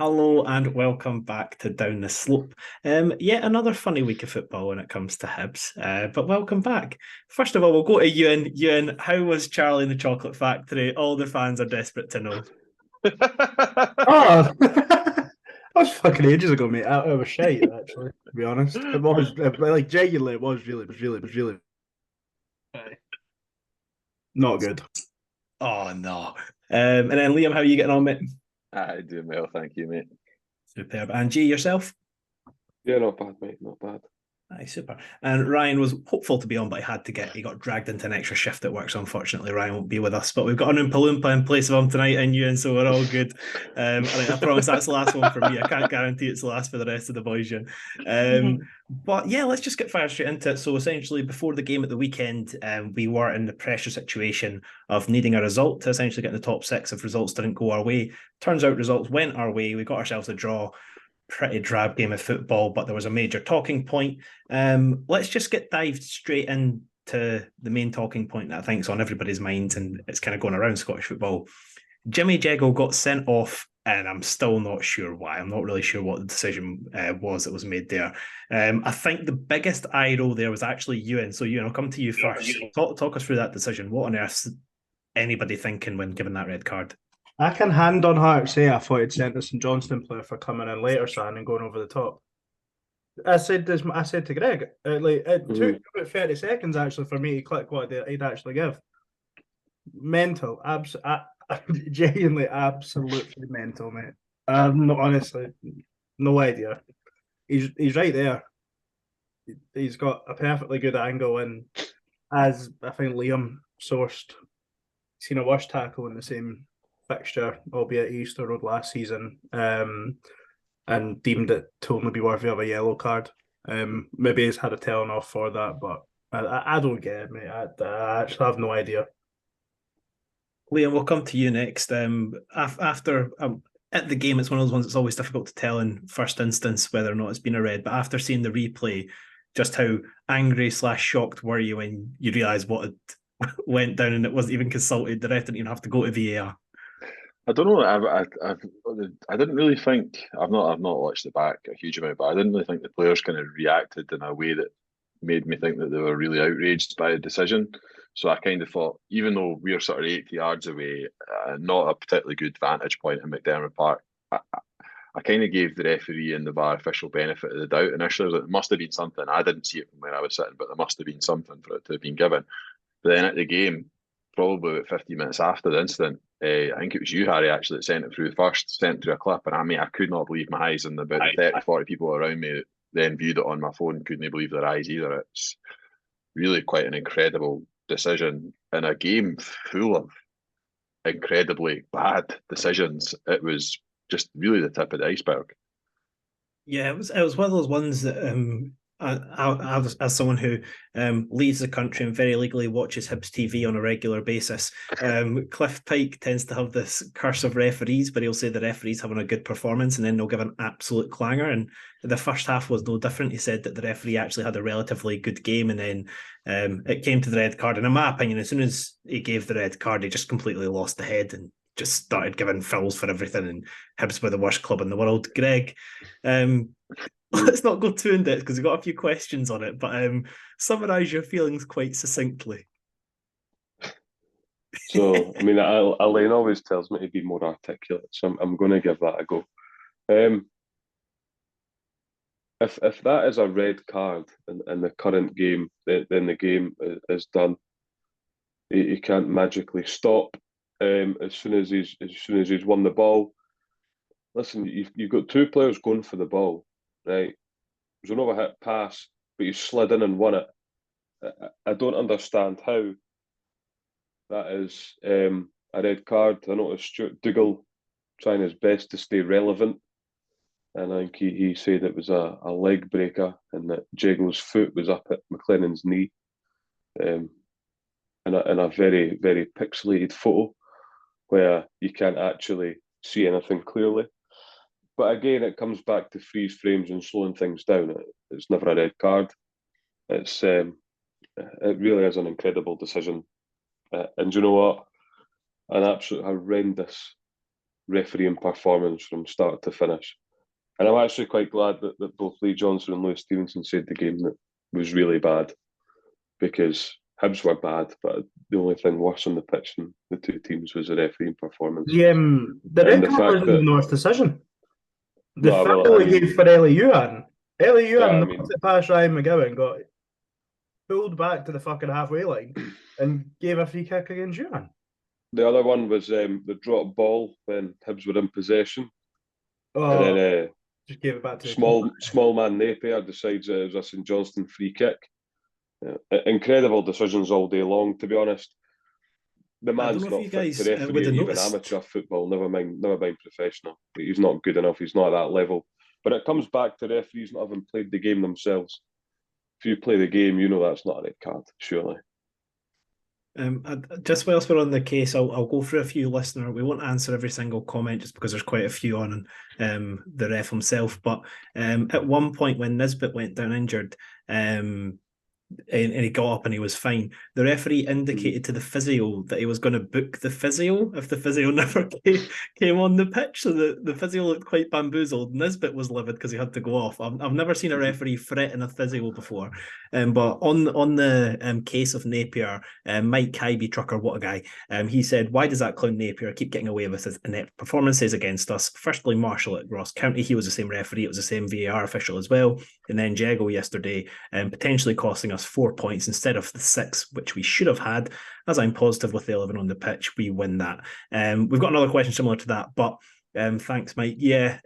Hello and welcome back to Down the Slope. Yet another funny week of football when it comes to Hibs, but welcome back. First of all, we'll go to Euan. Euan, how was Charlie in the Chocolate Factory? All the fans are desperate to know. Oh, that was fucking ages ago, mate. It was shite, actually. To be honest, like genuinely, it was really not good. Oh no. And then Liam, how are you getting on, mate? I do well, thank you, mate. Superb. And G, yourself? Yeah, not bad, mate, not bad. Aye, super. And Ryan was hopeful to be on, but he got dragged into an extra shift at work. So unfortunately, Ryan won't be with us. But we've got an Oompa Loompa in place of him tonight and you, and so we're all good. I promise that's the last one for me. I can't guarantee it's the last for the rest of the boys, Ewan. But yeah, let's just get fired straight into it. So essentially, before the game at the weekend, we were in the pressure situation of needing a result to essentially get in the top six if results didn't go our way. Turns out results went our way. We got ourselves a draw. Pretty drab game of football, but there was a major talking point. Let's just get dived straight into the main talking point that I think is on everybody's minds, and it's kind of going around Scottish football. Jimmy Jeggle got sent off, and I'm still not sure why. I'm not really sure what the decision was that was made there. I think the biggest eye roll there was actually Ewan. So Ewan, I'll come to you first. Talk us through that decision. What on earth anybody thinking when given that red card? I can hand on heart say I thought he'd sent the St Johnstone player for coming in later, son, and going over the top. I said to Greig, it took about 30 seconds actually for me to click what he'd actually give. Mental, genuinely, absolutely mental, mate. Honestly, no idea. He's right there. He's got a perfectly good angle, and as I think Liam sourced, seen a worse tackle in the same fixture, albeit Easter Road last season, and deemed it to only be worthy of a yellow card. Maybe he's had a telling off for that, but I don't get it, mate. I actually have no idea. Liam, we'll come to you next. After at the game, it's one of those ones that's always difficult to tell in first instance whether or not it's been a red. But after seeing the replay, just how angry/shocked were you when you realised what had went down and it wasn't even consulted? The ref didn't even have to go to VAR. I don't know. I didn't really think I've not watched it back a huge amount, but I didn't really think the players kind of reacted in a way that made me think that they were really outraged by the decision. So I kind of thought, even though we're sort of 80 yards away, not a particularly good vantage point in McDermott Park, I kind of gave the referee and the VAR official benefit of the doubt initially. I was like, it must have been something. I didn't see it from where I was sitting, but there must have been something for it to have been given. But then at the game, probably about 15 minutes after the incident, I think it was you, Harry, actually, that sent it through first, sent through a clip. And I could not believe my eyes. And about 30, 40 people around me that then viewed it on my phone couldn't believe their eyes either. It's really quite an incredible decision in a game full of incredibly bad decisions. It was just really the tip of the iceberg. Yeah, it was one of those ones that as someone who leaves the country and very legally watches Hibs TV on a regular basis, Cliff Pike tends to have this curse of referees, but he'll say the referee's having a good performance and then they'll give an absolute clanger. And the first half was no different. He said that the referee actually had a relatively good game, and then it came to the red card. And in my opinion, as soon as he gave the red card, he just completely lost the head and just started giving fouls for everything, and Hibs were the worst club in the world. Greig, let's not go too in depth because we've got a few questions on it, but summarise your feelings quite succinctly. So, I mean, Elaine always tells me to be more articulate, so I'm going to give that a go. If that is a red card in the current game, then the game is done. He can't magically stop as soon as he's won the ball. Listen, you've got two players going for the ball, right? It was an overhit pass, but you slid in and won it. I don't understand how that is a red card. I noticed Stuart Dougal trying his best to stay relevant, and I think he said it was a leg breaker and that Jeggle's foot was up at McLennan's knee, in a very, very pixelated photo where you can't actually see anything clearly. But again, it comes back to freeze frames and slowing things down. It's never a red card. It really is an incredible decision. And do you know what? An absolute horrendous refereeing performance from start to finish. And I'm actually quite glad that both Lee Johnson and Lewis Stevenson said the game that was really bad, because Hibs were bad, but the only thing worse on the pitch than the two teams was the refereeing performance. The red card was in the North decision. The foul he gave for Euan. Euan knocked it past Ryan McGowan, got pulled back to the fucking halfway line and gave a free kick against Euan. The other one was the drop ball when Hibs were in possession. Oh, and then just gave it back to small man Napier decides it was a St Johnstone free kick. Incredible decisions all day long, to be honest. The man's not fit to referee even amateur football, never mind professional. He's not good enough, he's not at that level. But it comes back to referees not having played the game themselves. If you play the game, you know that's not a red card, surely. Just whilst we're on the case, I'll go through a few listener. We won't answer every single comment just because there's quite a few on the ref himself. But at one point when Nisbet went down injured, and he got up and he was fine, the referee indicated to the physio that he was going to book the physio if the physio never came on the pitch. So the physio looked quite bamboozled. Nisbet was livid because he had to go off. I've never seen a referee threaten a physio before. But on the case of Napier, Mike Kybie Trucker, what a guy, he said, why does that clown Napier keep getting away with his inept performances against us? Firstly, Marshall at Ross County, he was the same referee, it was the same VAR official as well. And then Jago yesterday, potentially costing us 4 points instead of the 6, which we should have had. As I'm positive with the 11 on the pitch, we win that. We've got another question similar to that, but thanks, Mike. Yeah,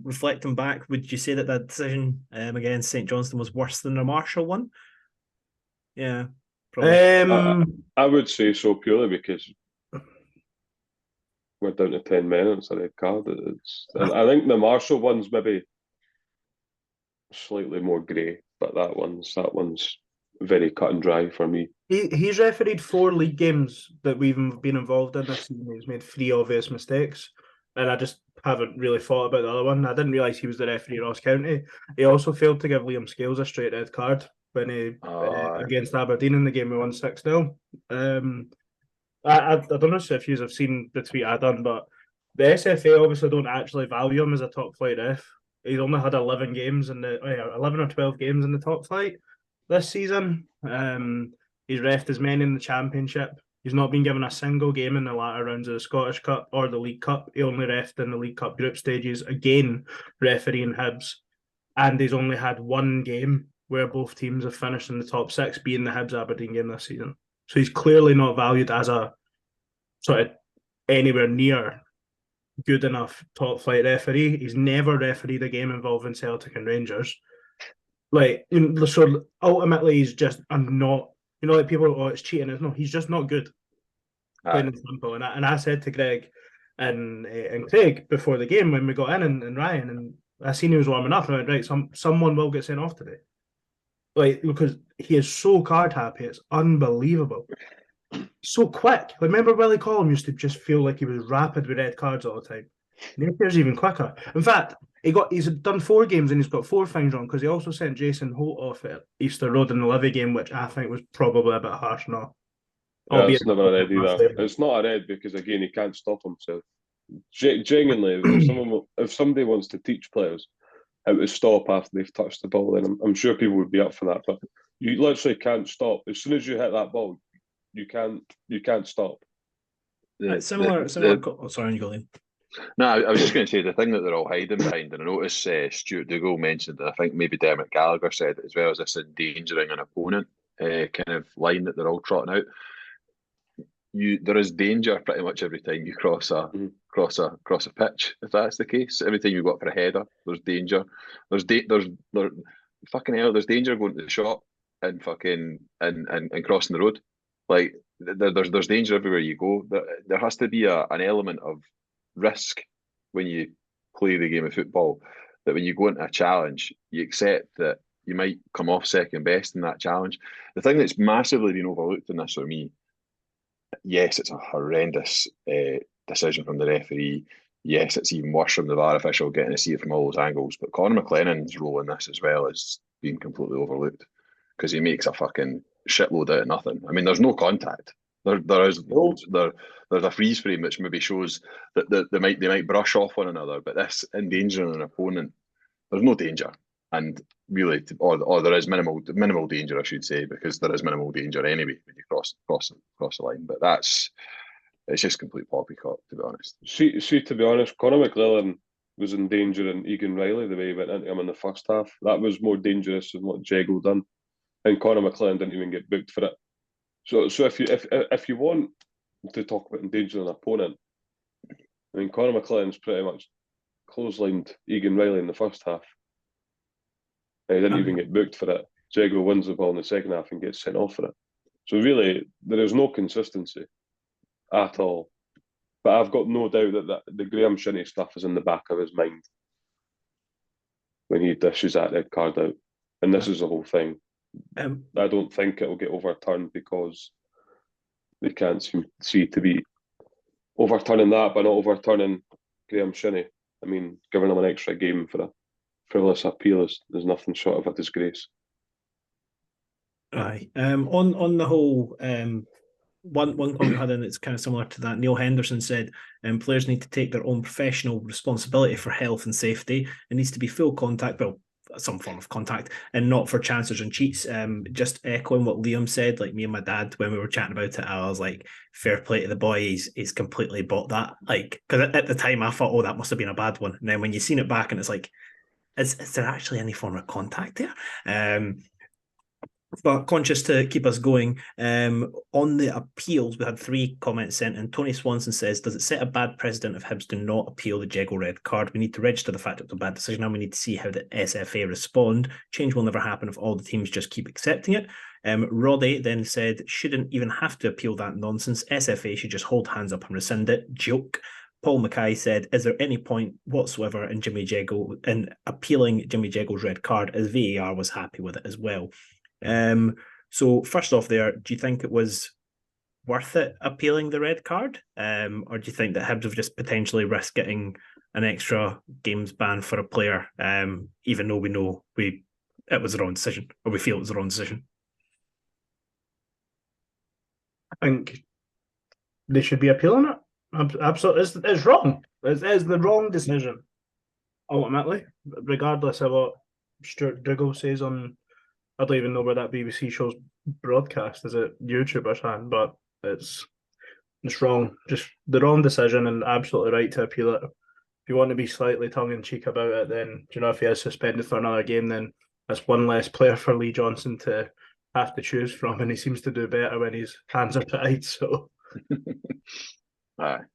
reflecting back, would you say that decision against St Johnstone was worse than the Marshall one? Yeah, probably. I would say so, purely because we're down to 10 men and it's a red card. I think the Marshall one's maybe slightly more grey, but that one's very cut and dry for me. He's refereed 4 league games that we've been involved in this season. He's made 3 obvious mistakes, and I just haven't really thought about the other one. I didn't realise he was the referee at Ross County. He also failed to give Liam Scales a straight red card when he against Aberdeen in the game we won 6-0. I don't know if you have seen the tweet I done, but the SFA obviously don't actually value him as a top flight ref. He's only had 11 or 12 games in the top flight this season. He's refed as many in the Championship. He's not been given a single game in the latter rounds of the Scottish Cup or the League Cup. He only refed in the League Cup group stages, again refereeing Hibs. And he's only had 1 game where both teams have finished in the top 6, being the Hibs-Aberdeen game this season. So he's clearly not valued as a sort of anywhere near good enough top flight referee. He's never refereed a game involving Celtic and Rangers. So ultimately he's just not, like people, it's cheating. No, he's just not good. Plain and simple. And I said to Greig and Craig before the game when we got in and Ryan, and I seen he was warming up, and I went, right, someone will get sent off today. Because he is so card happy, it's unbelievable. So quick. Remember Willie Collum used to just feel like he was rapid with red cards all the time. Napier's even quicker. In fact, he's done 4 games and he's got 4 things wrong, because he also sent Jason Holt off at Easter Road in the Livy game, which I think was probably a bit harsh now. Yeah, it's never a red either. It's not a red because, again, he can't stop himself. Genuinely, if somebody wants to teach players how to stop after they've touched the ball, then I'm sure people would be up for that. But you literally can't stop. As soon as you hit that ball, you can't stop. Similar. Oh, sorry, you go in. No, I was just going to say the thing that they're all hiding behind, and I noticed Stuart Dougal mentioned it. I think maybe Dermot Gallagher said it as well, as this endangering an opponent kind of line that they're all trotting out. There is danger pretty much every time you cross a pitch. If that's the case, every time you go up for a header, there's danger. There's fucking hell. There's danger going to the shop and fucking and crossing the road. Like there's danger everywhere you go. There has to be an element of risk when you play the game of football, that when you go into a challenge, you accept that you might come off second best in that challenge. The thing that's massively been overlooked in this for me, yes, it's a horrendous decision from the referee. Yes, it's even worse from the VAR official getting to see it from all those angles. But Conor McLennan's role in this as well has been completely overlooked, because he makes a fucking shitload out of nothing. I mean, there's no contact. There's a freeze frame which maybe shows that they might brush off one another, but this endangering an opponent, there's no danger, and really, or there is minimal danger, I should say, because there is minimal danger anyway when you cross the line. But it's just complete poppycock, to be honest. See, to be honest, Conor McLellan was in danger in Egan Riley the way he went into him in the first half. That was more dangerous than what Jago done, and Conor McLellan didn't even get booked for it. So if you want to talk about endangering an opponent, I mean, Conor McLellan's pretty much clotheslined Egan Riley in the first half. And he didn't even get booked for it. Jago wins the ball in the second half and gets sent off for it. So really, there is no consistency at all. But I've got no doubt that the Graham Shinnie stuff is in the back of his mind when he dishes that red card out. And this is the whole thing. I don't think it will get overturned because they can't seem to be overturning that, but not overturning Graham Shinnie. I mean, giving him an extra game for a frivolous appeal is nothing short of a disgrace. Aye. On the whole, one comment we had in that's kind of similar to that. Neil Henderson said, players need to take their own professional responsibility for health and safety. It needs to be full contact, well, some form of contact, and not for chancers and cheats. Just echoing what Liam said, like me and my dad, when we were chatting about it, I was like, fair play to the boy, he's completely bought that. Like, because at the time I thought, oh, that must have been a bad one. And then when you've seen it back and it's like, is there actually any form of contact there? But conscious to keep us going, on the appeals, we had 3 comments sent in. Tony Swanson says, does it set a bad precedent if Hibs do not appeal the Jago red card? We need to register the fact it's a bad decision and we need to see how the SFA respond. Change will never happen if all the teams just keep accepting it. Roddy then said, shouldn't even have to appeal that nonsense. SFA should just hold hands up and rescind it. Joke. Paul Mackay said, is there any point whatsoever in appealing Jimmy Jago's red card, as VAR was happy with it as well? So first off there, do you think it was worth it appealing the red card? Or do you think that Hibs have just potentially risked getting an extra games ban for a player, even though we know it was the wrong decision, or we feel it was the wrong decision? I think they should be appealing it. Absolutely, it's wrong. It's the wrong decision, ultimately, regardless of what Stuart Diggle says on, I don't even know where that BBC show's broadcast. Is it YouTube or something? But it's wrong. Just the wrong decision, and absolutely right to appeal it. If you want to be slightly tongue-in-cheek about it, then, you know, if he is suspended for another game, then that's one less player for Lee Johnson to have to choose from, and he seems to do better when his hands are tied. So,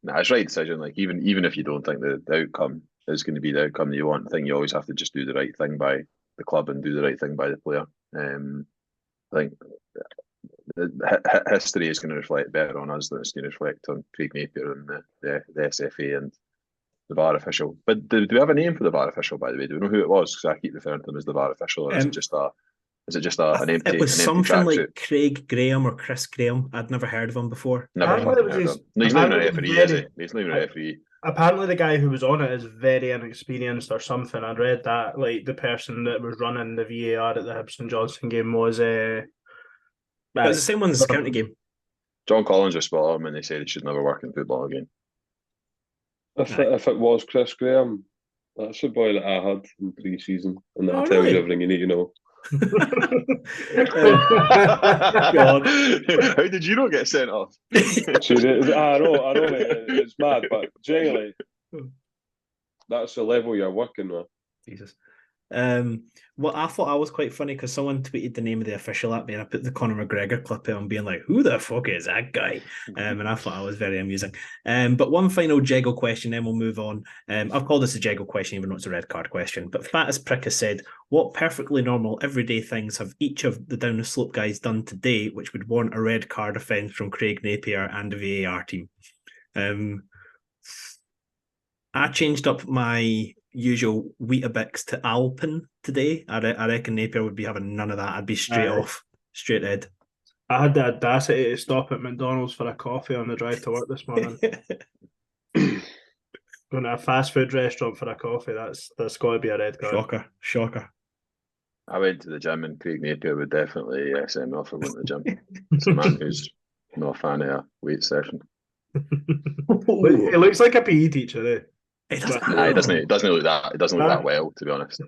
it's right decision. Like even if you don't think the outcome is going to be the outcome that you want, I think you always have to just do the right thing by the club and do the right thing by the player. I think history is going to reflect better on us than it's going to reflect on Craig Napier and the SFA and the VAR official. But do we have a name for the VAR official, by the way? Do we know who it was? Because I keep referring to them as the VAR official, or is it just an empty? It was something like suit? Craig Graham or Chris Graham. I'd never heard of him before. Never fucking heard of him. No, he's not even a referee, is he? He's not even a referee. Apparently the guy who was on it is very inexperienced or something. I read that, like, the person that was running the VAR at the Hibs and Johnstone game was it's the same one as the county game. John Collins was spot on when they said he should never work in football again. If it was Chris Graham, that's the boy that I had in pre-season, and that tells you everything you need to know. God. How did you not get sent off? I know, it's mad, but generally, that's the level you're working with. Jesus. Well, I thought I was quite funny because someone tweeted the name of the official at me, and I put the Conor McGregor clip on, being like, who the fuck is that guy? And I thought I was very amusing. But one final Jago question, then we'll move on. I've called this a Jago question, even though it's a red card question. But Fattest Prick has said, what perfectly normal everyday things have each of the down the slope guys done today which would warrant a red card offence from Craig Napier and the VAR team? I changed up my usual Weetabix to Alpen today. I reckon Napier would be having none of that. I'd be straight ahead. I had the audacity to stop at McDonald's for a coffee on the drive to work this morning. Going to a fast food restaurant for a coffee, that's got to be a red card. Shocker. I went to the gym and Craig Napier would definitely send me off for going to the gym. It's a man Not a fan of a weight session. It looks like a PE teacher, eh? It doesn't. Nah, it doesn't look that. It doesn't look that well, to be honest.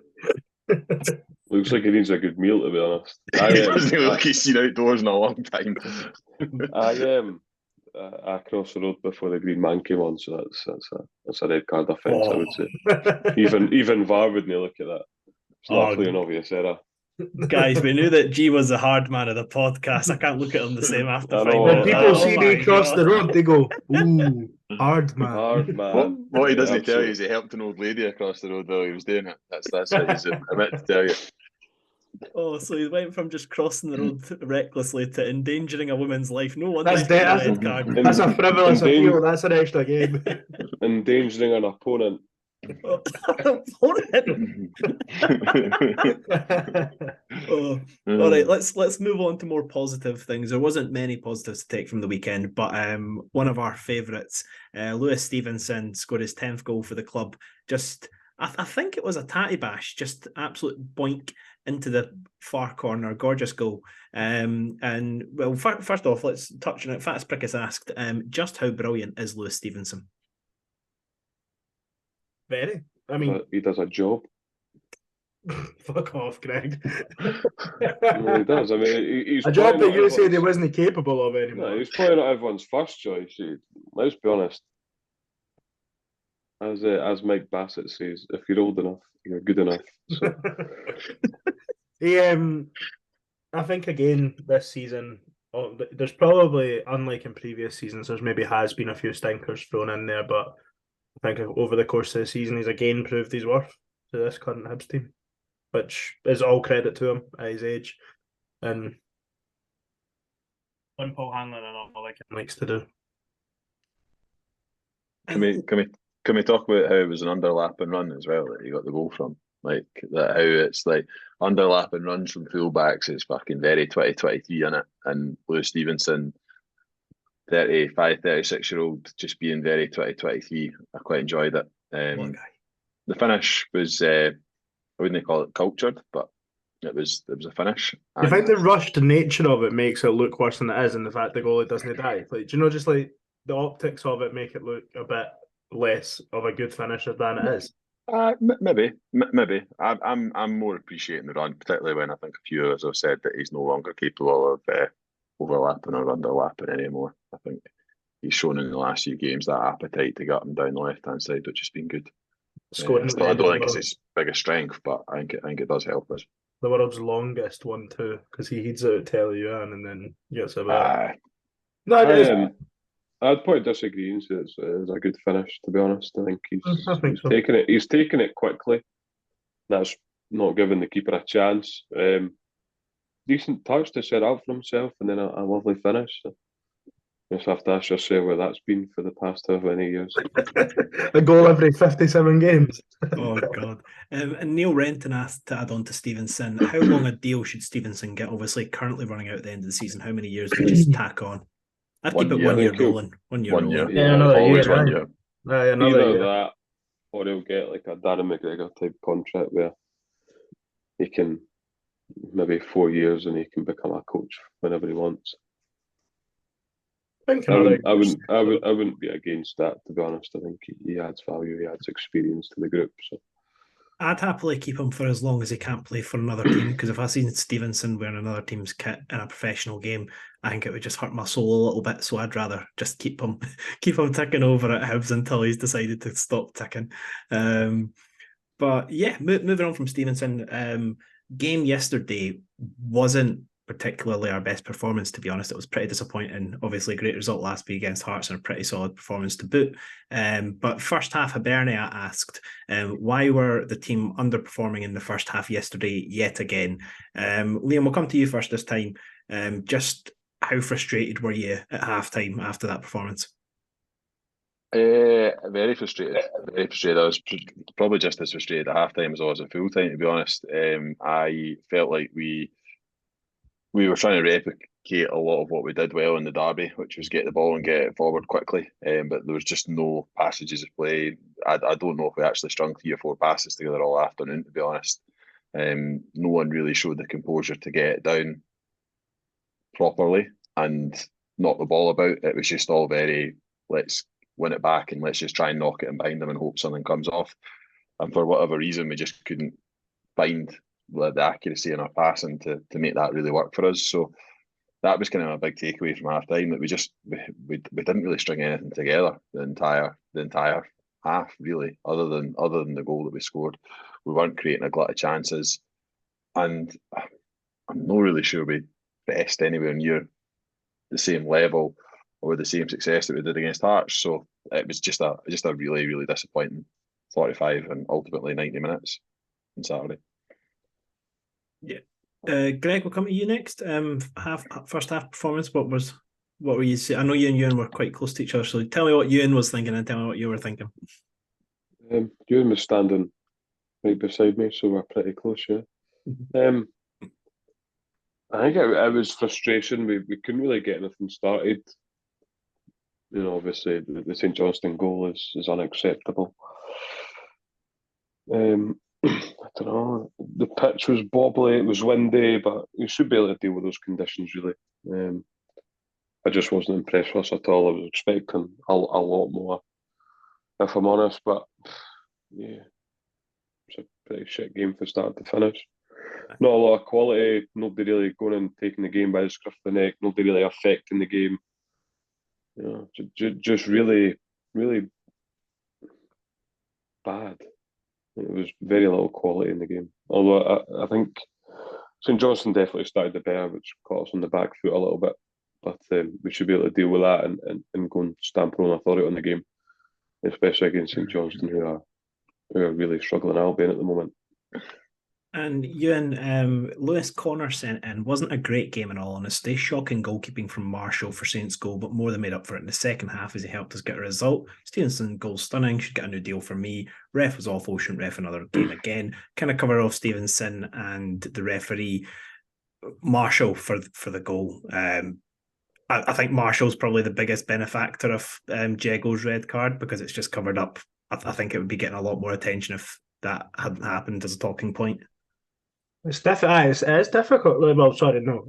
Looks like he needs a good meal, to be honest. It doesn't look like he's seen outdoors in a long time. I crossed the road before the green man came on, so that's a red card offence, I would say. Even VAR wouldn't look at that. It's not a clear and obvious error. Guys, we knew that G was the hard man of the podcast. I can't look at him the same after. When people see me cross the road, they go, "Ooh, hard man." Hard man. What he doesn't tell you is he helped an old lady across the road while he was doing it. That's what he's meant to tell you. Oh, so he went from just crossing the road recklessly to endangering a woman's life. No wonder That's a red card. That's a frivolous appeal. That's an extra game. Endangering an opponent. Opponent. All right, let's move on to more positive things. There wasn't many positives to take from the weekend, but one of our favourites, Lewis Stevenson, scored his 10th goal for the club. Just, I think it was a tatty bash, just absolute boink into the far corner, gorgeous goal. And well, first off, let's touch on it. Fats Prick has asked, just how brilliant is Lewis Stevenson? Very. I mean, he does a job. Fuck off, Greg. No, he does. I mean, he's a job that you said he wasn't capable of anymore. No, he's probably not everyone's first choice. Let's be honest. As Mike Bassett says, if you're old enough, you're good enough. So. I think again this season, there's probably, unlike in previous seasons, there's maybe has been a few stinkers thrown in there, but I think over the course of the season, he's again proved his worth to this current Hibs team, which is all credit to him at his age. And one Paul Hanlon and all like him likes to do. Can we talk about how it was an underlapping run as well that he got the goal from? Like that, how it's like underlapping runs from fullbacks is fucking very 2023 in it, and Lewis Stevenson, 36-year-old, just being very 2023. I quite enjoyed it. The finish was, I wouldn't call it cultured, but it was a finish. You think the rushed nature of it makes it look worse than it is, and the fact the goalie doesn't dive? Like, do you know, just like the optics of it make it look a bit less of a good finisher than it is? Maybe. I'm more appreciating the run, particularly when I think a few of us have said that he's no longer capable of overlapping or underlapping anymore. I think he's shown in the last few games that appetite to get up and down the left-hand side, which has been good. I don't think it's his biggest strength, but I think it does help us. The world's longest one too, because he heads out Euan and then gets a bit. No, it is. I'd probably disagree and say it's a good finish, to be honest. I think he's so. taken it quickly. That's not giving the keeper a chance. Decent touch to set up for himself, and then a lovely finish. So you just have to ask yourself where that's been for the past however many years. A goal every 57 games. Oh, God. And Neil Renton asked to add on to Stevenson, how long a deal should Stevenson get? Obviously, currently running out at the end of the season. How many years would you just tack on? I'd keep it 1 year rolling. 1 year rolling. Yeah, another always year. 1 year. Another year. That, or he'll get like a Darren McGregor type contract where he can maybe 4 years and he can become a coach whenever he wants. I wouldn't be against that, to be honest. I think he adds value, he adds experience to the group. So I'd happily keep him for as long as he can't play for another team, because if I seen Stevenson wearing another team's kit in a professional game, I think it would just hurt my soul a little bit. So I'd rather just keep him ticking over at Hibs until he's decided to stop ticking. But yeah, moving on from Stevenson, game yesterday wasn't particularly our best performance, to be honest. It was pretty disappointing. Obviously, a great result last week against Hearts and a pretty solid performance to boot. But first half, Hibernia asked, why were the team underperforming in the first half yesterday yet again? Liam, we'll come to you first this time. Just how frustrated were you at halftime after that performance? Very frustrated. Very frustrated. I was probably just as frustrated at halftime as I was at full time, to be honest. I felt like we were trying to replicate a lot of what we did well in the derby, which was get the ball and get it forward quickly. But there was just no passages of play. I don't know if we actually strung 3 or 4 passes together all afternoon, to be honest. No one really showed the composure to get it down properly. And knock the ball about. It was just all very, let's win it back and let's just try and knock it in behind them and hope something comes off. And for whatever reason, we just couldn't find the accuracy in our passing to make that really work for us. So that was kind of a big takeaway from half time, that we didn't really string anything together the entire half, really, other than the goal that we scored. We weren't creating a glut of chances, and I'm not really sure we best anywhere near the same level or with the same success that we did against Hearts. So it was just a really, really disappointing 45 and ultimately 90 minutes on Saturday. Yeah. Greig, we'll come to you next. First half performance. What were you saying? I know you and Euan were quite close to each other, so tell me what Euan was thinking and tell me what you were thinking. Euan was standing right beside me, so we're pretty close, yeah. I think it was frustration. We couldn't really get anything started. You know, obviously the St Johnstone goal is unacceptable. I don't know. The pitch was bobbly, it was windy, but you should be able to deal with those conditions, really. I just wasn't impressed with us at all. I was expecting a lot more, if I'm honest, but yeah, it's a pretty shit game from start to finish. Not a lot of quality, nobody really going and taking the game by the scruff of the neck, nobody really affecting the game. You know, just really, really bad. It was very little quality in the game. Although I think St Johnstone definitely started the better, which caught us on the back foot a little bit. But we should be able to deal with that and go and stamp our own authority on the game, especially against St Johnstone, who are really struggling Albion at the moment. And Euan, Lewis Connor sent in, wasn't a great game in all honesty. Shocking goalkeeping from Marshall for Saints' goal, but more than made up for it in the second half as he helped us get a result. Stevenson goal stunning, should get a new deal for me. Ref was awful, shouldn't ref another game again. Kind of cover off Stevenson and the referee Marshall for the goal. I think Marshall's probably the biggest benefactor of Jego's red card, because it's just covered up. I think it would be getting a lot more attention if that hadn't happened as a talking point. It's difficult. Well, sorry, no.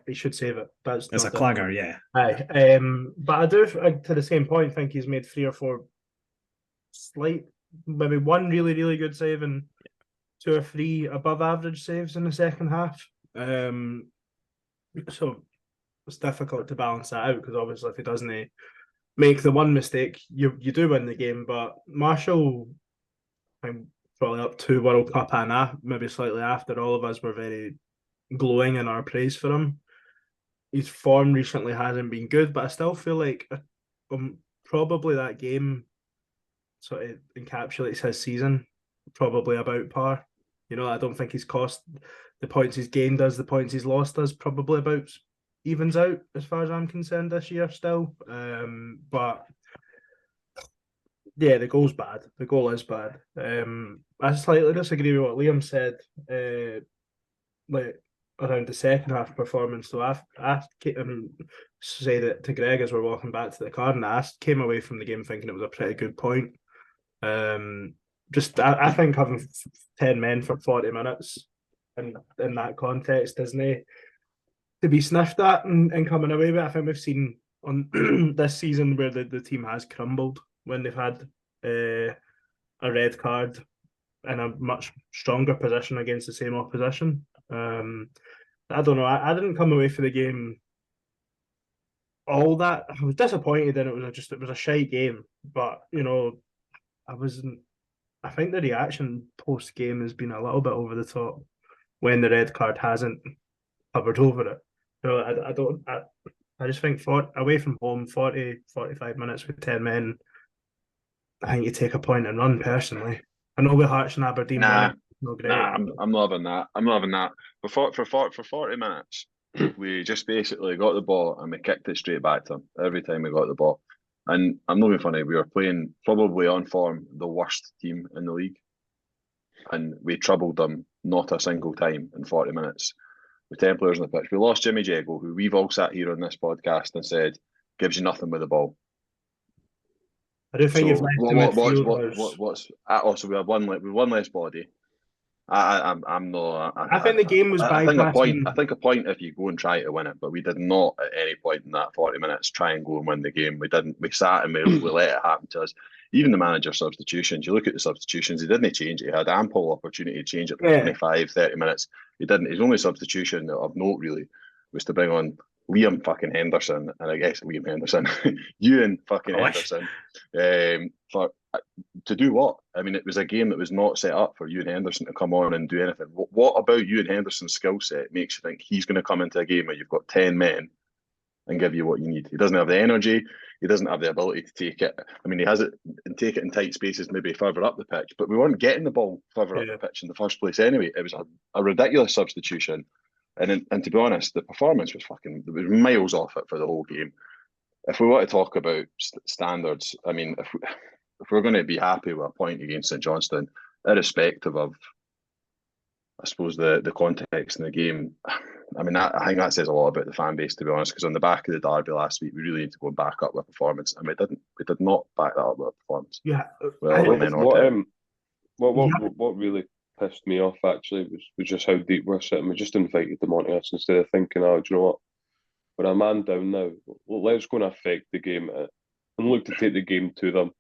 He should save it. It's a clagger, yeah. Aye. But I do, to the same point, think he's made 3 or 4 maybe one really, really good save and 2 or 3 above average saves in the second half. So it's difficult to balance that out, because obviously if he doesn't make the one mistake, you do win the game. But Marshall, I'm probably up to World Cup and maybe slightly after, all of us were very glowing in our praise for him. His form recently hasn't been good, but I still feel like probably that game sort of encapsulates his season, probably about par. You know, I don't think he's cost the points he's gained us, the points he's lost us, probably about evens out as far as I'm concerned this year still. But yeah, the goal's bad. The goal is bad. I slightly disagree with what Liam said, like around the second half performance. So I say that to Greig as we're walking back to the car, and I came away from the game thinking it was a pretty good point. I think having 10 men for 40 minutes in that context isn't to be sniffed at and coming away with. I think we've seen on this season where the team has crumbled when they've had a red card in a much stronger position against the same opposition. I don't know. I didn't come away for the game all that. I was disappointed, and it was a shite game. But you know, I think the reaction post game has been a little bit over the top when the red card hasn't covered over it. So I just think away from home, 40, 45 minutes with 10 men, I think you take a point and run personally. I know with Hearts and Aberdeen, I'm not great. I'm not having that. I'm not having that. For 40 minutes, we just basically got the ball and we kicked it straight back to them every time we got the ball. And I'm not being funny, we were playing probably on form the worst team in the league. And we troubled them not a single time in 40 minutes with 10 players on the pitch. We lost Jimmy Jego, who we've all sat here on this podcast and said gives you nothing with the ball. I do think you've left also we have one less body. I'm not. I think the game was I think bypassing. I think a point if you go and try to win it, but we did not at any point in that 40 minutes try and go and win the game. We didn't. We sat and we let it happen to us. Even the manager substitutions, you look at the substitutions, he didn't change it. He had ample opportunity to change it for 25, 30 minutes. He didn't. His only substitution of note really was to bring on Liam fucking Henderson, and I guess Liam Henderson, Euan fucking Henderson, to do what? I mean, it was a game that was not set up for Euan Henderson to come on and do anything. What about Euan Henderson's skill set makes you think he's going to come into a game where you've got 10 men and give you what you need? He doesn't have the energy. He doesn't have the ability to take it. I mean, he has it and take it in tight spaces, maybe further up the pitch, but we weren't getting the ball further up the pitch in the first place anyway. It was a ridiculous substitution. And to be honest, the performance was it was miles off it for the whole game. If we want to talk about standards, I mean, if we're going to be happy with a point against St Johnstone, irrespective of, I suppose, the context in the game, I mean, I think that says a lot about the fan base, to be honest, because on the back of the derby last week, we really need to go and back up with performance, and we did not back that up with performance. Yeah. What really pissed me off actually was just how deep we're sitting. We just invited them onto us instead of thinking, oh, do you know what? We're a man down now. Well, let's go and affect the game and look to take the game to them.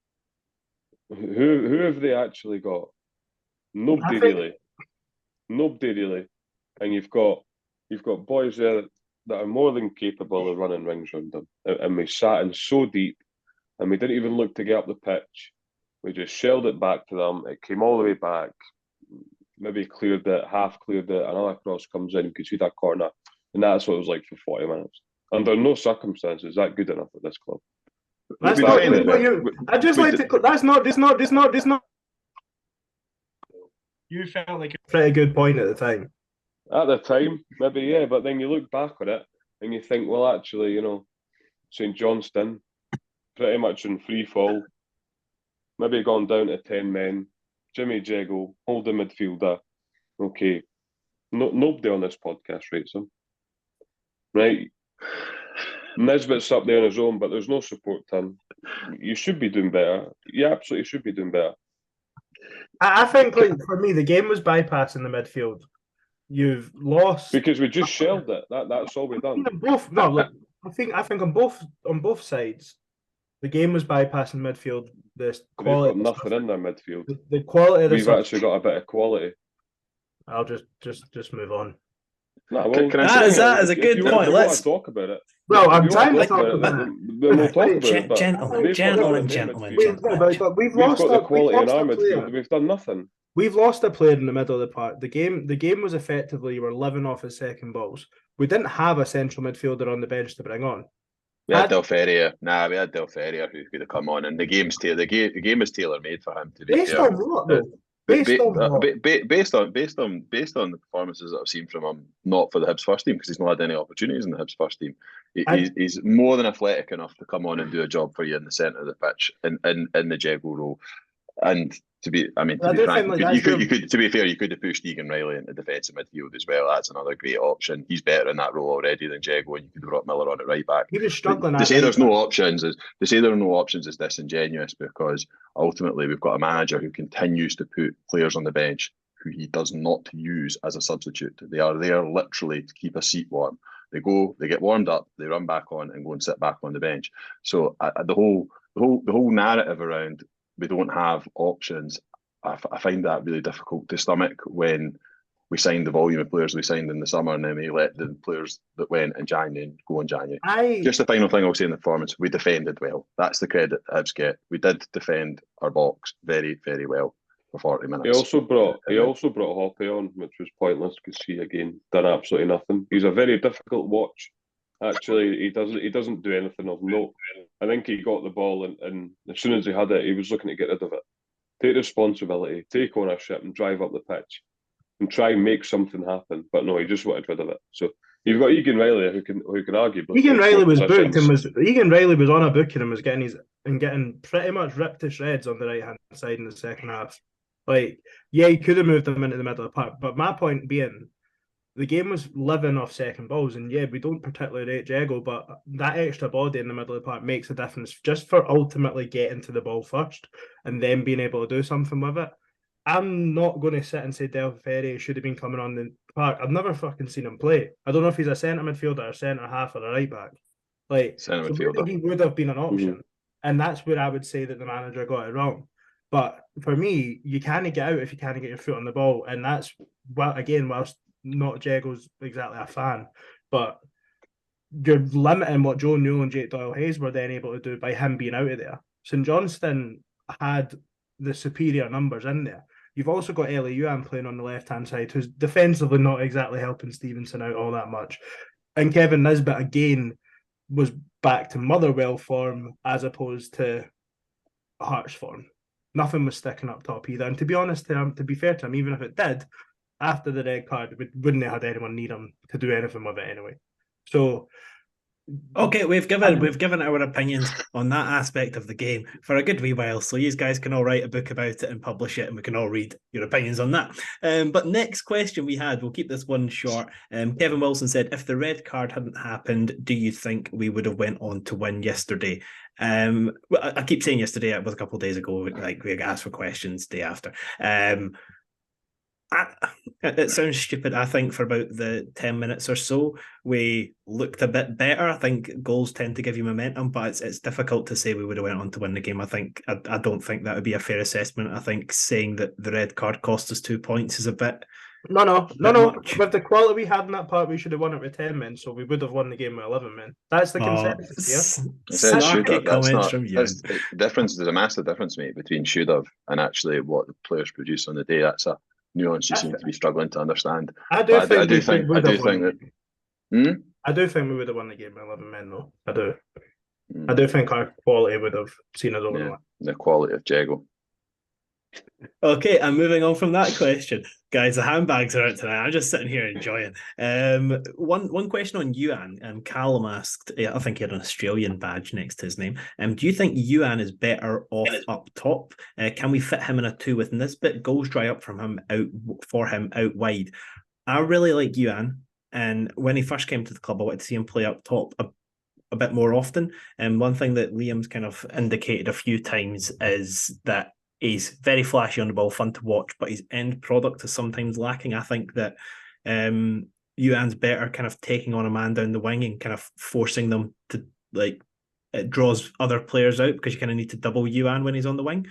Who have they actually got? Nobody really. And you've got boys there that are more than capable of running rings around them. And we sat in so deep, and we didn't even look to get up the pitch. We just shelled it back to them. It came all the way back. Maybe cleared it, half cleared it. Another cross comes in. You could see that corner, and that's what it was like for 40 minutes. Under no circumstances is that good enough at this club. That's not. I just like to. That's not. This not. You felt like a pretty good point at the time. At the time, maybe, yeah, but then you look back on it and you think, well, actually, you know, St Johnstone, pretty much in free fall, maybe gone down to 10 men, Jimmy Jeggo, holding midfielder. Okay, nobody on this podcast rates him, right? Nisbet's up there on his own, but there's no support to him. You should be doing better. You absolutely should be doing better. I think, like, for me, the game was bypassing the midfield. You've lost because we just shelled it. That's all we've done. I think on both sides, the game was bypassing midfield. The quality, we've got nothing in their midfield. The quality. We've actually got a bit of quality. I'll just move on. No, well, that is a good point. Let's talk about it. Well, I'm trying to talk about it. We'll talk about it. Gentlemen. But we've lost the quality in our midfield. We've done nothing. We've lost a player in the middle of the park. The game was effectively, we're living off his second balls. We didn't have a central midfielder on the bench to bring on. We had Del Ferrier. We had Del Ferrier who could have come on, and the game is tailor made for him. To be based on what though? Based on the performances that I've seen from him, not for the Hibs first team, because he's not had any opportunities in the Hibs first team. He's more than athletic enough to come on and do a job for you in the centre of the pitch in the Jeggo role. And to be frank, to be fair, you could have pushed Egan Riley into defensive midfield as well. That's another great option. He's better in that role already than Jeggo, and you could have brought Miller on at right back. He was struggling. To say there are no options is disingenuous, because ultimately we've got a manager who continues to put players on the bench who he does not use as a substitute. They are there literally to keep a seat warm. They go, they get warmed up, they run back on and go and sit back on the bench. So the whole narrative around we don't have options, I find that really difficult to stomach when we signed the volume of players we signed in the summer, and then we let the players that went in January go in January. Just the final thing I'll say in the performance, we defended well. That's the credit Hibs get. We did defend our box very, very well for 40 minutes. He also brought Hoppe on, which was pointless because he again done absolutely nothing. He's a very difficult watch. Actually, he doesn't do anything of note. I think he got the ball and as soon as he had it, he was looking to get rid of it. Take responsibility, take ownership, and drive up the pitch and try and make something happen. But no, he just wanted rid of it. So you've got Egan Riley who can argue. Egan Riley was booked Egan Riley was on a booking and was getting pretty much ripped to shreds on the right hand side in the second half. Like, yeah, he could have moved them into the middle of the park, but my point being, the game was living off second balls, and yeah, we don't particularly rate Jeggo, but that extra body in the middle of the park makes a difference just for ultimately getting to the ball first and then being able to do something with it. I'm not going to sit and say Del Ferry should have been coming on the park. I've never fucking seen him play. I don't know if he's a centre midfielder, or centre half, or a right back. Like, Centre so maybe midfielder. he would have been an option, Mhm. and that's where I would say that the manager got it wrong. But for me, you can't get out if you can't get your foot on the ball, and that's, well, again, whilst not Jago's exactly a fan, but you're limiting what Joe Newell and Jake Doyle-Hayes were then able to do by him being out of there. St Johnstone had the superior numbers in there. You've also got Euan playing on the left-hand side, who's defensively not exactly helping Stevenson out all that much. And Kevin Nisbet, again, was back to Motherwell form as opposed to Hearts form. Nothing was sticking up top either. And to be honest, to be fair to him, even if it did, after the red card, we wouldn't have had anyone need him to do anything with it anyway. So, okay, we've given our opinions on that aspect of the game for a good wee while, so you guys can all write a book about it and publish it, and we can all read your opinions on that. But next question we had, we'll keep this one short. Kevin Wilson said, if the red card hadn't happened, do you think we would have went on to win yesterday? I keep saying yesterday, it was a couple of days ago, like we got asked for questions day after. It sounds stupid. I think for about the 10 minutes or so, we looked a bit better. I think goals tend to give you momentum, but it's difficult to say we would have went on to win the game. I don't think that would be a fair assessment. I think saying that the red card cost us 2 points is a bit. No. Much. With the quality we had in that part, we should have won it with 10 men, so we would have won the game with 11 men. That's the consensus, yeah? Snarky comments from you. There's a massive difference, mate, between should have and actually what the players produce on the day. That's a nuance you seem to be struggling to understand. I do think we would have won the game with 11 men, though. I do. I do think our quality would have seen us over the line. The quality of Jago. Okay, I'm moving on from that question. Guys, the handbags are out tonight. I'm just sitting here enjoying. One question on Euan. Callum asked, I think he had an Australian badge next to his name. Do you think Euan is better off up top? Can we fit him in a 2 with Nisbet? Goals dry up for him out wide. I really like Euan, and when he first came to the club, I wanted to see him play up top a bit more often. And one thing that Liam's kind of indicated a few times is that he's very flashy on the ball, fun to watch, but his end product is sometimes lacking. I think that Euan's better kind of taking on a man down the wing and kind of forcing them to, like, it draws other players out because you kind of need to double Euan when he's on the wing.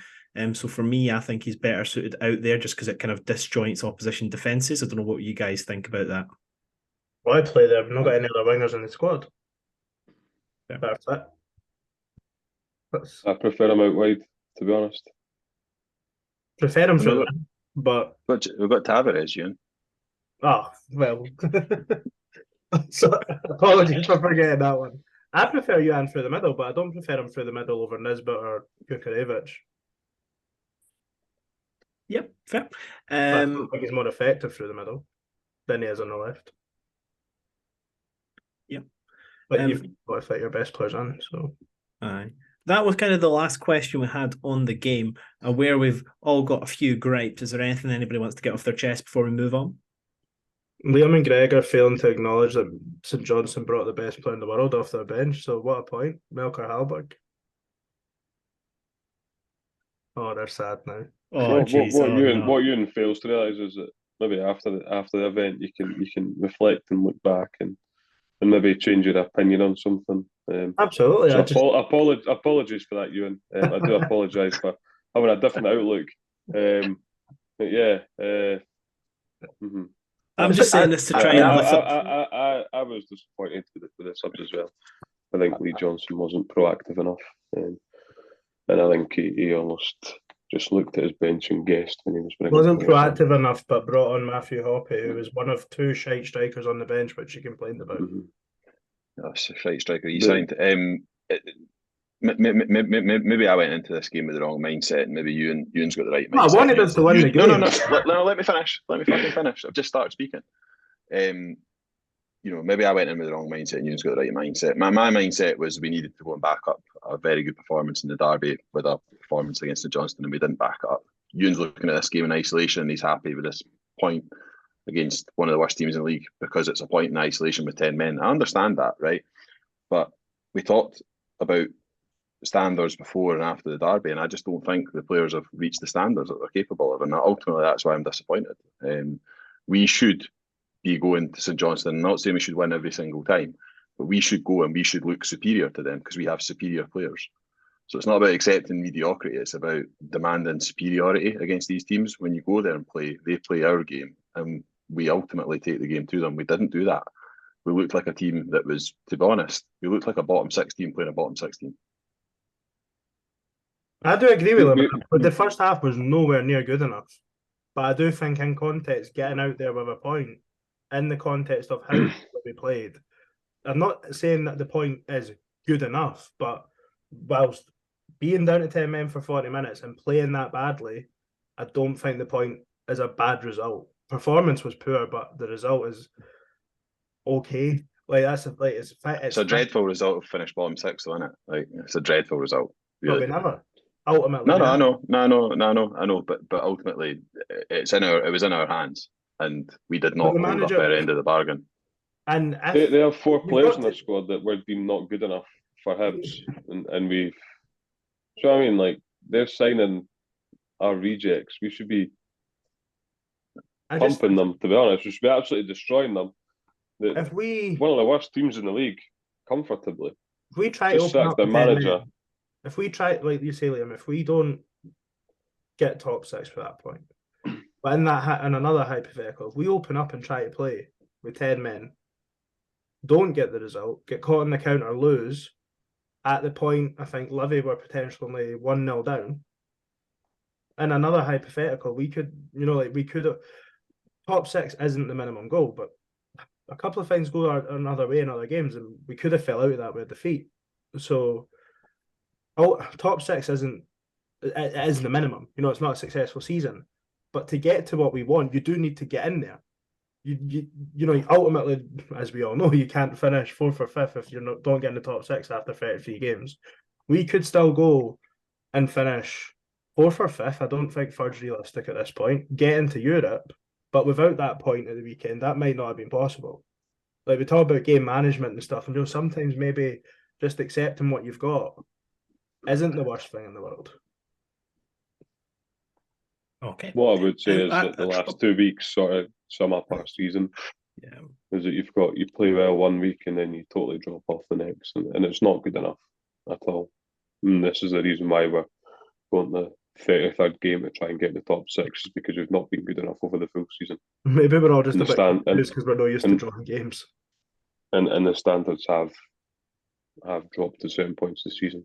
So for me, I think he's better suited out there just because it kind of disjoints opposition defences. I don't know what you guys think about that. Well, I'd play there. We've not got any other wingers in the squad. Yeah. That's it. I prefer him out wide, to be honest. Prefer him for that, but we've got Tavares, Euan. Oh, well. So apologies for forgetting that one. I prefer Euan through the middle, but I don't prefer him through the middle over Nisbet or Kukarevich. Yep, fair. I think he's more effective through the middle than he is on the left. Yep. But you've got to fit your best players in, so. Aye. That was kind of the last question we had on the game, where we've all got a few gripes. Is there anything anybody wants to get off their chest before we move on? Liam and Greig are failing to acknowledge that St Johnstone brought the best player in the world off their bench, so what a point. Melker Hallberg. Oh, they're sad now. What Euan fails to realise is that maybe after the event you can reflect and look back and maybe change your opinion on something. Absolutely. So apologies for that, Euan. I do apologise for having a different outlook. But yeah. I'm just saying this to try and lift up. I was disappointed with the subs as well. I think Lee Johnson wasn't proactive enough, and I think he almost just looked at his bench and guessed when he was bringing. Wasn't proactive enough, but brought on Matthew Hoppe, who was one of 2 shite strikers on the bench, which he complained about. That's a shite striker he signed. Maybe I went into this game with the wrong mindset, and maybe Euan's got the right mindset. I wanted us to win the game. No, let me finish. Let me fucking finish. I've just started speaking. Maybe I went in with the wrong mindset, and Euan's got the right mindset. My mindset was we needed to go and back up a very good performance in the derby with a performance against the Johnston, and we didn't back up. Euan's looking at this game in isolation, and he's happy with this point against one of the worst teams in the league because it's a point in isolation with 10 men. I understand that, right? But we talked about standards before and after the derby, and I just don't think the players have reached the standards that they're capable of, and ultimately that's why I'm disappointed. We should be going to St Johnstone. I'm not saying we should win every single time, but we should go and we should look superior to them because we have superior players. So it's not about accepting mediocrity, it's about demanding superiority against these teams. When you go there and play, they play our game and we ultimately take the game to them. We didn't do that. We looked like a team that was, to be honest, we looked like a bottom 16 playing a bottom 16. I do agree with him, but the first half was nowhere near good enough. But I do think in context, getting out there with a point, in the context of how we played, I'm not saying that the point is good enough, but whilst being down to 10 men for 40 minutes and playing that badly, I don't think the point is a bad result. Performance was poor, but the result is okay. Like it's a dreadful result to finish bottom 6, though, isn't it? Like it's a dreadful result. Really. But we never. Ultimately, no, I know, but ultimately, it was in our hands, and we did not hold up our end of the bargain. And they have 4 players in their squad that were deemed not good enough for Hibs, and we've. So I mean, like they're signing our rejects. We should be pumping them. To be honest, we should be absolutely destroying them. One of the worst teams in the league, comfortably. If we try to open up the manager. If we try, like you say, Liam, if we don't get top 6 for that point, but in another hypothetical, if we open up and try to play with 10 men, don't get the result, get caught in the counter, lose, at the point, I think Livy were potentially 1-0 down. In another hypothetical, we could have, top 6 isn't the minimum goal, but a couple of things go another way in other games, and we could have fell out of that with defeat. So, top 6 isn't the minimum. It's not a successful season, but to get to what we want, you do need to get in there. You ultimately, as we all know, you can't finish 4th or 5th if you don't get in the top 6 after 33 games. We could still go and finish 4th or 5th. I don't think 3rd's realistic at this point. Get into Europe, but without that point at the weekend, that might not have been possible. Like we talk about game management and stuff, and sometimes maybe just accepting what you've got isn't the worst thing in the world. Okay. What I would say is that the last 2 weeks sort of sum up our season. Yeah. Is that you play well 1 week and then you totally drop off the next, and it's not good enough at all. And this is the reason why we're going to the 33rd game to try and get the top 6, is because we've not been good enough over the full season. Maybe we're all just a bit confused because we're not used to drawing games. And the standards have dropped to certain points this season.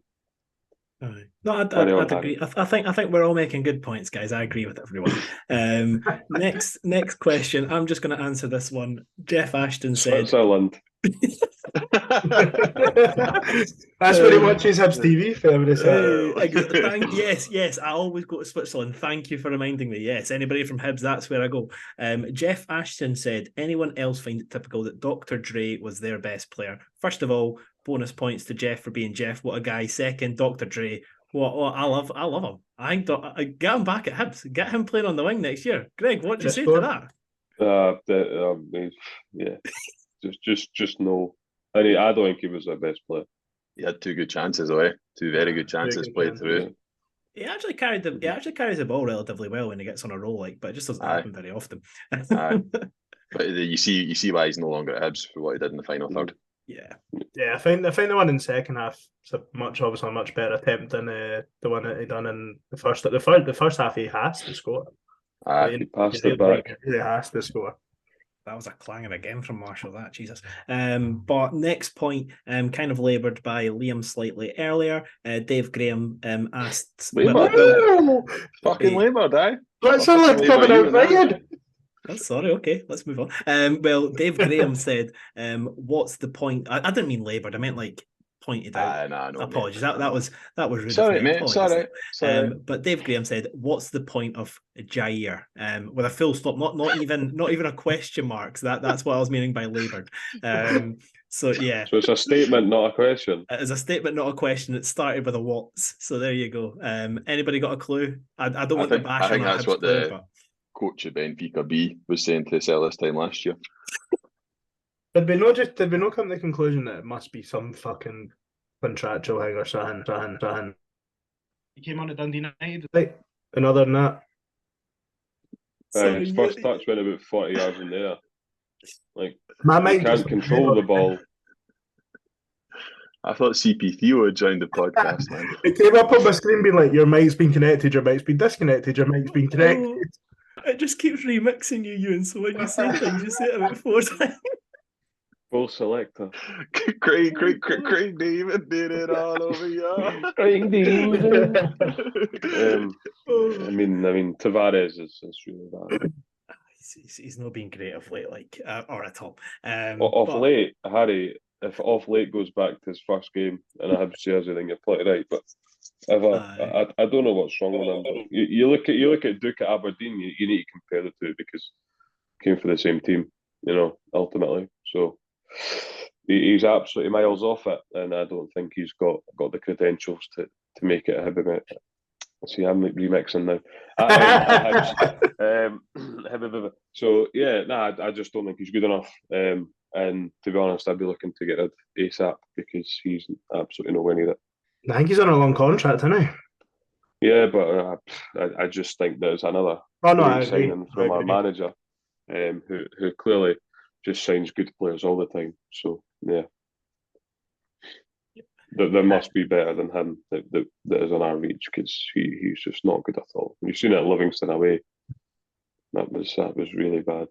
No, I'd agree. I think we're all making good points, guys. I agree with everyone. Next question. I'm just going to answer this one. Jeff Ashton said, Switzerland. That's where he watches Hibs TV. Yes. I always go to Switzerland. Thank you for reminding me. Yes, anybody from Hibs, that's where I go. Jeff Ashton said, anyone else find it typical that Dr. Dre was their best player? First of all, bonus points to Jeff for being Jeff. What a guy. Second, Dr. Dre. What I love him. I think get him back at Hibs. Get him playing on the wing next year. Greg, what do you say to that? Yeah. Just no. I don't think he was their best player. He had 2 good chances away. 2 very good chances played through. He actually carries the ball relatively well when he gets on a roll, but it just doesn't happen very often. But you see why he's no longer at Hibs for what he did in the final third. Yeah. I think the one in the second half is obviously a much better attempt than the one that he done in the first. The first half he has to score. He passed it back. He has to score. That was a clanging again from Marshall, that, Jesus. But next point, kind of laboured by Liam slightly earlier. Dave Graham asked... Fucking laboured, eh? Switzerland coming out fired! Oh, sorry, okay, let's move on. Well, Dave Graham said, what's the point? I didn't mean laboured, I meant like pointed out. No, apologies. That was rude. Sorry, mate. Sorry. But Dave Graham said, "What's the point of Jair?" With a full stop, not even a question mark. So that's what I was meaning by laboured. So yeah. So it's a statement, not a question. It's a statement, not a question. It started with a what's. So there you go. Anybody got a clue? I don't want to bash. I think that's what the coach of Benfica B was saying to sell this time last year. Did we not come to the conclusion that it must be some fucking contractual thing or something. He came on at Dundee United, right? And other than that, his first touch went about 40 yards in there. Like, my he mind can't control the ball. I thought CP Theo had joined the podcast, man. It came up on my screen being like, your mic's been connected, your mic's been disconnected, your mic's been connected. It just keeps remixing you, Euan. So when you say things, you say it about 4 times. Full selector. Greig David did it all over you. Greig David. I mean, Tavares is really bad. He's not been great of late, or at all. Late, Harry. If off late goes back to his first game and I have jersey, then you're pretty right. But I don't know what's wrong with him. But you look at Duke at Aberdeen. You need to compare the two because came for the same team, ultimately. So he's absolutely miles off it, and I don't think he's got the credentials to make it a Hibs. See, I'm remixing now. So yeah, I just don't think he's good enough. And to be honest, I'd be looking to get rid ASAP because he's absolutely nowhere near it. I think he's on a long contract, isn't he? Yeah, but I just think there's another signing from our manager, who clearly just signs good players all the time. So yeah, there must be better than him that is on our reach because he's just not good at all. You've seen it at Livingston away. That was really bad.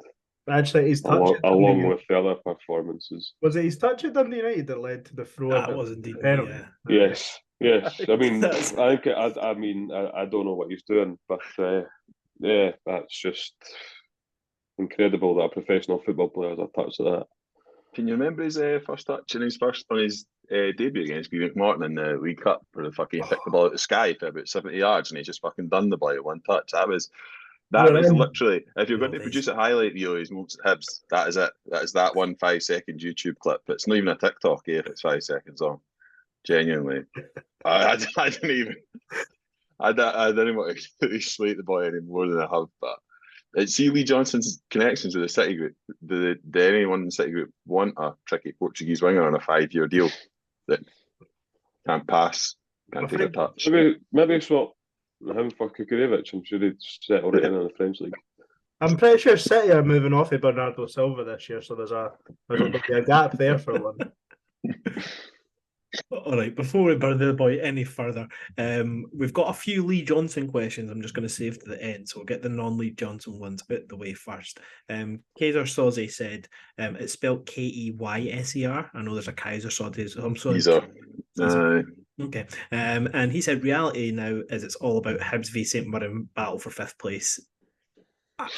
Actually, his touch along with the other performances. Was it his touch at Dundee United that led to the throw? That was indeed. Yeah. Yes. I mean, I don't know what he's doing, but yeah, that's just incredible that a professional football player has a touch like that. Can you remember his first touch on his debut against B. McMorton in the League Cup, where he fucking picked the ball out the sky for about 70 yards and he just fucking done the ball at one touch? That was literally, if you're going to produce a highlight reel of his moments at Hibs, that is it. That is that 1 5-second YouTube clip. It's not even a TikTok if it's 5 seconds long. Genuinely. I didn't even want to slate the boy any more than I have, but see Lee Johnson's connections with the City Group. Did anyone in the City Group want a tricky Portuguese winger on a 5-year deal that can't pass, can't take a touch? Maybe swap him for Kukurevich. I'm sure he'd settle right in the French league. I'm pretty sure City are moving off of Bernardo Silva this year, so there's a gap there for one. All right, before we burn the boy any further, we've got a few Lee Johnson questions I'm just going to save to the end, so we'll get the non-Lee Johnson ones out the way first. Kaiser Soze said, it's spelled Keyser. I know there's a Kaiser Soze, so I'm sorry. Okay. And he said, reality now is it's all about Hibs v St Mirren battle for 5th place.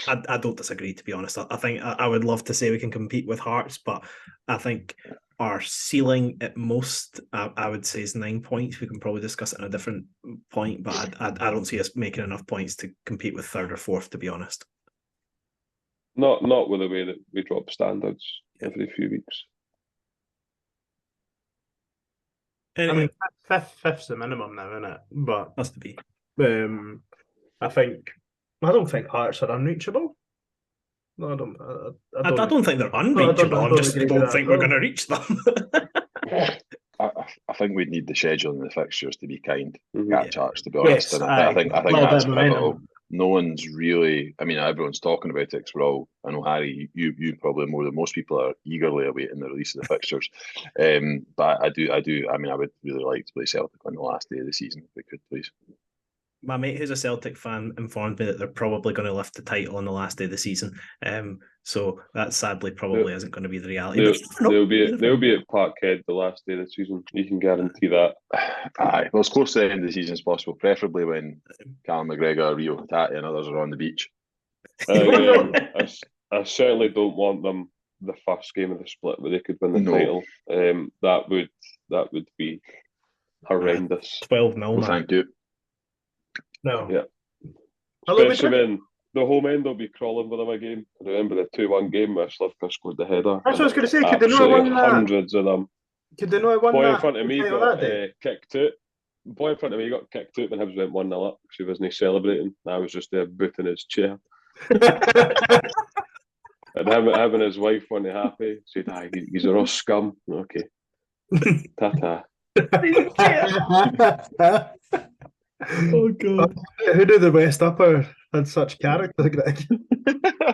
I don't disagree, to be honest. I think I would love to say we can compete with Hearts, but I think our ceiling at most, I would say, is 9 points. We can probably discuss it at a different point, but I don't see us making enough points to compete with 3rd or 4th, to be honest. Not with the way that we drop standards every few weeks. I mean, fifth's the minimum now, isn't it? But has to be. I don't think Hearts are unreachable. No, I don't think they're unreachable. I just don't think we're going to reach them. I think we'd need the schedule and the fixtures to be kind. Catch Hearts, to be honest. And I think that's pivotal. No one's really. I mean, everyone's talking about it. Because we're all. I know Harry, you probably more than most people are eagerly awaiting the release of the fixtures. But I do. I mean, I would really like to play Celtic on the last day of the season if we could, please. My mate, who's a Celtic fan, informed me that they're probably going to lift the title on the last day of the season. So that sadly probably isn't going to be the reality. They'll be at Parkhead the last day of the season. You can guarantee that. Aye, well, as close to the end of the season as possible, preferably when Callum McGregor, Rio Hatate and others are on the beach. I certainly don't want them the first game of the split where they could win the title. That would be horrendous. 12 mil. Well, thank you. No. Yeah. Especially when the home end will be crawling with them again. I remember the 2-1 game where Slivka scored the header. That's what I was going to say. Could they not win that? Hundreds of them. Could they not win that? Boy in front of me got kicked out. Boy in front of me got kicked out when Hibs went 1-0 up because he wasn't celebrating. I was just there booting his chair. And him and his wife weren't happy. Said, he's a raw scum. Okay. Ta-ta. Oh god. Who knew the West Upper had such character, Greg?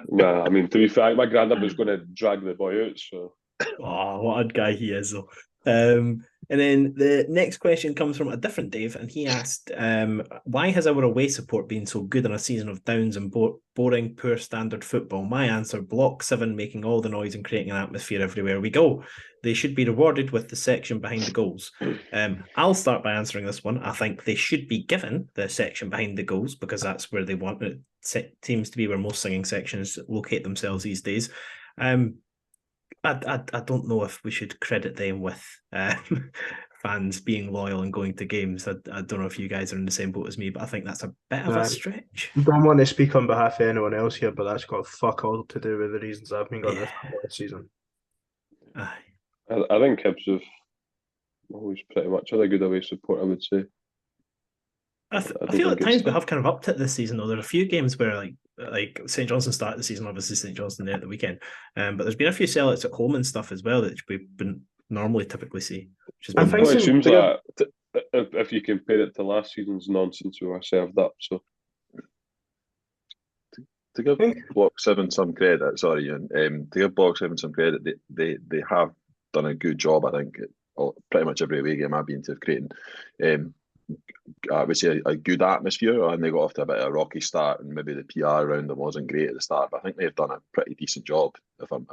Nah, I mean, to be fair, my granddad was going to drag the boy out, so. Oh, what a guy he is, though. And then the next question comes from a different Dave, and he asked, why has our away support been so good in a season of downs and boring, poor standard football? My answer, Block 7 making all the noise and creating an atmosphere everywhere we go. They should be rewarded with the section behind the goals. I'll start by answering this one. I think they should be given the section behind the goals because that's where they want it. Seems to be where most singing sections locate themselves these days. I don't know if we should credit them with fans being loyal and going to games. I don't know if you guys are in the same boat as me, but I think that's a bit of a stretch. Don't want to speak on behalf of anyone else here, but that's got fuck all to do with the reasons I've been going this season. Aye. I think Hibs have always pretty much had a good away support, I would say. I feel at times we have kind of upped it this season, though. There are a few games where, like St Johnstone started the season, obviously St Johnstone there at the weekend, but there's been a few sellouts at home and stuff as well that we wouldn't normally typically see. I think it seems that if you compare it to last season's nonsense, we were served up. So to give Block 7 some credit, sorry, Euan, to give Block 7 some credit, they have done a good job, I think, pretty much every away game I've been to of creating. I would say a good atmosphere, and they got off to a bit of a rocky start, and maybe the PR around them wasn't great at the start, but I think they've done a pretty decent job. If I'm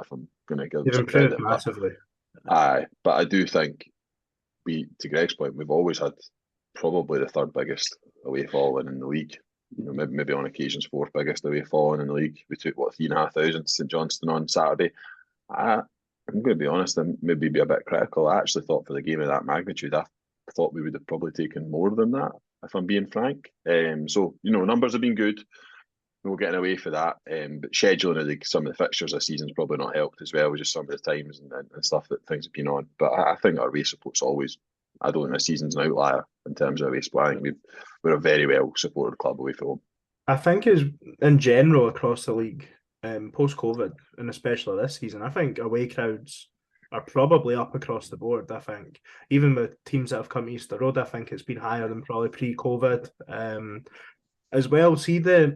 going to give them some credit, massively. But I do think to Greg's point, we've always had probably the third biggest away following in the league. You know, maybe on occasions fourth biggest away following in the league. We took 3,500 to St Johnstone on Saturday. I'm going to be honest and maybe be a bit critical. I actually thought for the game of that magnitude, I thought we would have probably taken more than that, if I'm being frank. So, numbers have been good. We're getting away for that. But scheduling of some of the fixtures this season's probably not helped as well, with just some of the times and stuff that things have been on. But I think our away support's always, I don't think this season's an outlier in terms of away support. I think we're a very well supported club away from home. I think is in general across the league, post-COVID, and especially this season, I think away crowds are probably up across the board. I think even with teams that have come Easter Road, I think it's been higher than probably pre-COVID. As well, see now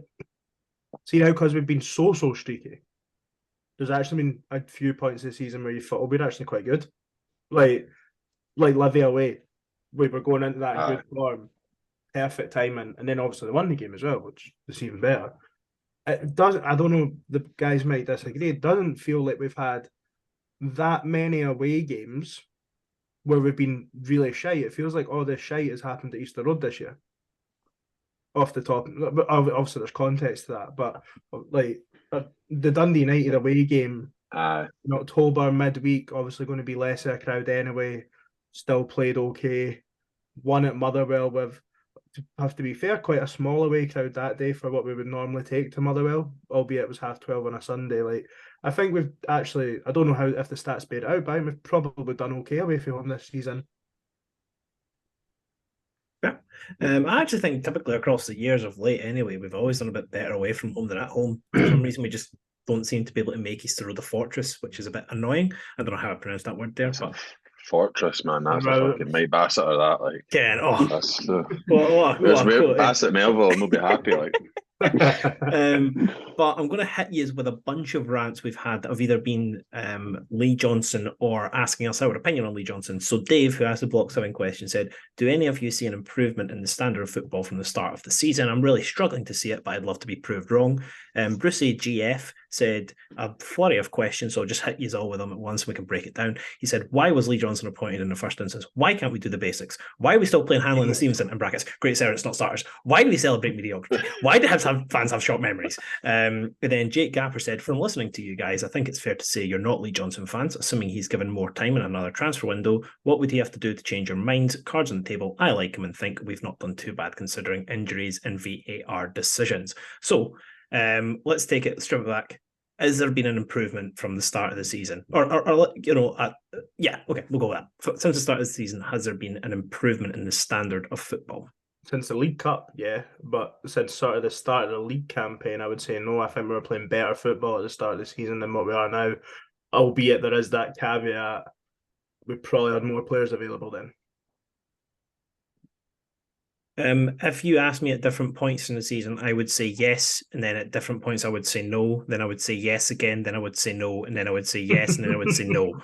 because we've been so streaky, there's actually been a few points this season where you thought, we're actually quite good. Like Livy away, we were going into that good form, perfect timing, and then obviously they won the game as well, which is even better. It doesn't. I don't know. The guys might disagree. It doesn't feel like we've had that many away games where we've been really shite. It feels like all this shite has happened at Easter Road this year. Off the top, but obviously there's context to that. But like the Dundee United away game in October midweek, obviously going to be less of a crowd anyway. Still played okay. Won at Motherwell with, to have to be fair, quite a small away crowd that day for what we would normally take to Motherwell, albeit it was 12:30 on a Sunday. Like, I think we've actually, I don't know if the stats bear it out, but I think we've probably done okay away from home this season. Yeah. I actually think typically across the years of late anyway, we've always done a bit better away from home than at home. For some reason, we just don't seem to be able to make Easter Road a fortress, which is a bit annoying. I don't know how I pronounced that word there, but fortress, man. That's a fucking Mike Bassett or that. Like, that's what Bassett Melville, and we'll be happy. Like, but I'm going to hit you with a bunch of rants we've had that have either been Lee Johnson or asking us our opinion on Lee Johnson. So Dave, who asked the Block 7 question, said, do any of you see an improvement in the standard of football from the start of the season? I'm really struggling to see it, but I'd love to be proved wrong. Brucey GF said a flurry of questions, so I'll just hit you all with them at once so we can break it down. He said, why was Lee Johnson appointed in the first instance? Why can't we do the basics? Why are we still playing Hanlon and Stevenson, in brackets, great servants, not starters? Why do we celebrate mediocrity? Why do fans have short memories? And then Jake Gapper said, from listening to you guys, I think it's fair to say you're not Lee Johnson fans, assuming he's given more time in another transfer window. What would he have to do to change your minds? Cards on the table. I like him and think we've not done too bad considering injuries and VAR decisions. So let's take it, strip it back. Has there been an improvement from the start of the season? Yeah, okay, we'll go with that. Since the start of the season, has there been an improvement in the standard of football? Since the League Cup, yeah. But since sort of the start of the league campaign, I would say no. I think we were playing better football at the start of the season than what we are now. Albeit there is that caveat, we probably had more players available then. If you asked me at different points in the season, I would say yes, and then at different points I would say no. Then I would say yes again. Then I would say no, and then I would say yes, and then I would say no.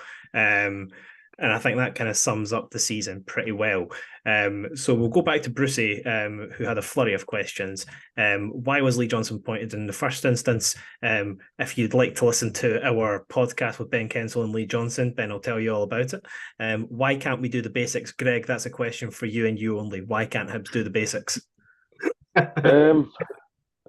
And I think that kind of sums up the season pretty well. So we'll go back to Brucey, who had a flurry of questions. Why was Lee Johnson appointed in the first instance? If you'd like to listen to our podcast with Ben Kensel and Lee Johnson, Ben will tell you all about it. Why can't we do the basics? Greg, that's a question for you and you only. Why can't Hibs do the basics?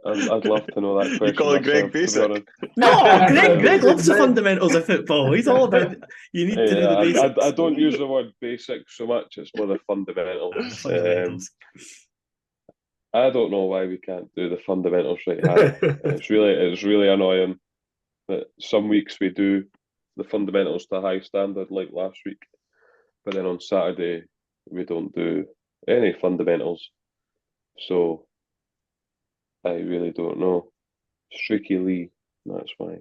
I'd love to know that question. You call it Greg myself, basic? No, Greg loves the fundamentals of football. He's all about you need to do the basics. I don't use the word basic so much. It's more the fundamentals. Fundamentals. I don't know why we can't do the fundamentals right high. It's really annoying that some weeks we do the fundamentals to a high standard like last week, but then on Saturday we don't do any fundamentals. So I really don't know. Streaky Lee, that's why.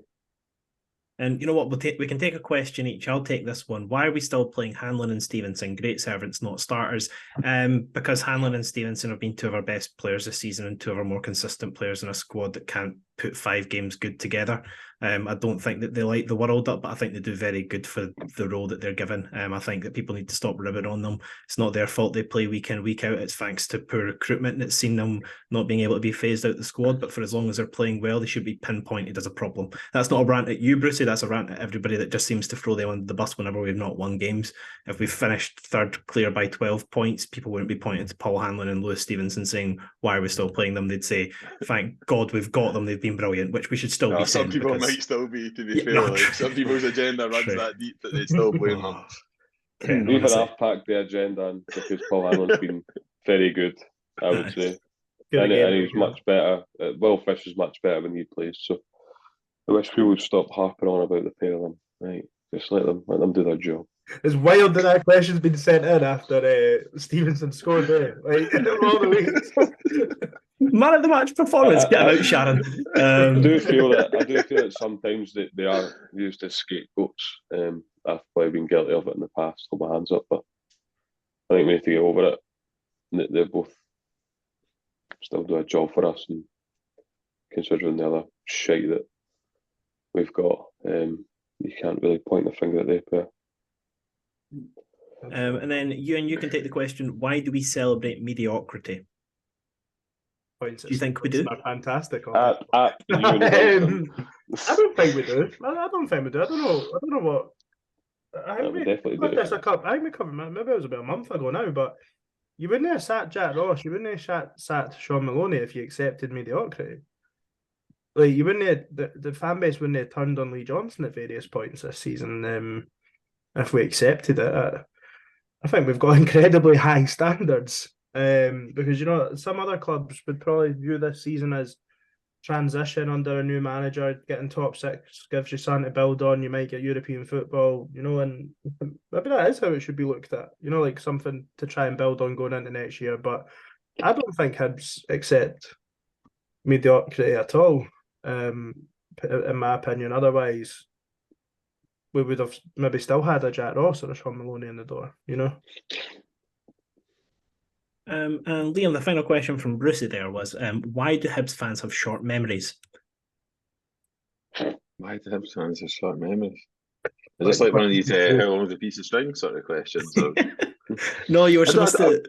And you know what? We can take a question each. I'll take this one. Why are we still playing Hanlon and Stevenson? Great servants, not starters. Because Hanlon and Stevenson have been two of our best players this season and two of our more consistent players in a squad that can't put 5 games good together. I don't think that they light the world up, but I think they do very good for the role that they're given. I think that people need to stop ribbing on them. It's not their fault they play week in, week out. It's thanks to poor recruitment that's seen them not being able to be phased out the squad. But for as long as they're playing well, they should be pinpointed as a problem. That's not a rant at you, Brucey. That's a rant at everybody that just seems to throw them under the bus whenever we've not won games. If we've finished third clear by 12 points, people wouldn't be pointing to Paul Hanlon and Lewis Stevenson saying, why are we still playing them? They'd say, thank God we've got them. They've been brilliant, which we should still be saying. Some people might still be, to be fair. Like, some people's agenda runs that deep that they still blame them. Even I've packed the agenda in because Paul Hanlon's been very good, I would say. And he's much better. Will Fish is much better when he plays. So I wish people would stop harping on about the pair of them. Right, just let them do their job. It's wild that question's been sent in after Stevenson scored there. Like all the weeks. Man of the match performance. Get him out, Sharon. I do feel that sometimes they are used as scapegoats. I've probably been guilty of it in the past. Hold my hands up, but I think we need to get over it. They both still do a job for us, and considering the other shite that we've got, you can't really point the finger at their pair. And then Euan, you can take the question. Why do we celebrate mediocrity? Do you think we do? Fantastic. I don't think we do. I don't think we do. I don't know what. I think we definitely do. Maybe it was about a month ago now, but you wouldn't have sat Jack Ross. You wouldn't have sat Sean Maloney if you accepted mediocrity. Like you wouldn't have, the fan base wouldn't have turned on Lee Johnson at various points this season. If we accepted it, I think we've got incredibly high standards. Because some other clubs would probably view this season as transition under a new manager. Getting top 6 gives you something to build on. You might get European football, and maybe that is how it should be looked at. Like something to try and build on going into next year. But I don't think Hibs accept mediocrity at all. In my opinion, otherwise we would have maybe still had a Jack Ross or a Sean Maloney in the door. And Liam, the final question from Brucey there was, why do Hibs fans have short memories? Why do Hibs fans have short memories? Is this like one of these how long is a piece of string sort of questions? Or... No, you were supposed to...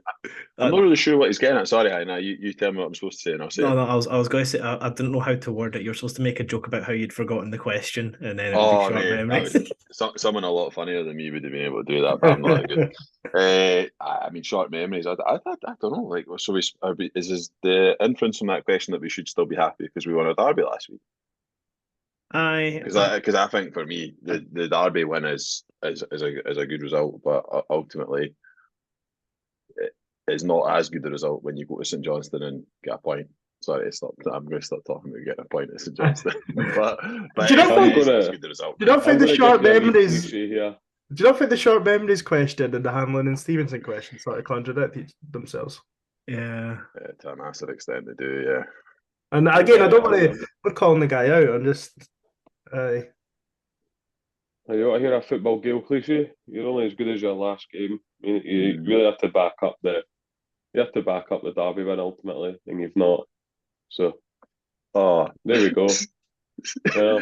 I'm not really sure what he's getting at. Sorry, Hannah, you tell me what I'm supposed to say and I'll say it. No, I was going to say, I didn't know how to word it. You're supposed to make a joke about how you'd forgotten the question and then it would be short memories. Someone a lot funnier than me would have been able to do that, but I'm not that good. I mean, short memories, I don't know. Like, so is the inference from that question that we should still be happy because we won a derby last week? Because I think for me the derby win is a good result, but ultimately it's not as good a result when you go to St Johnstone and get a point. Sorry, I'm going to stop talking about getting a point at St Johnstone. but do you not think it's a good result? Do you not think the short memories? Do you not think the short memories question and the Hanlon and Stevenson question sort of contradict themselves? Yeah, to a massive extent they do. Yeah. And again, I don't want to. We're calling the guy out. I'm just. You want to hear a football Gale cliche? You're only as good as your last game. I mean, you really have to back up the You have to back up the Derby win ultimately, and you've not. So, Oh, there we go. Well,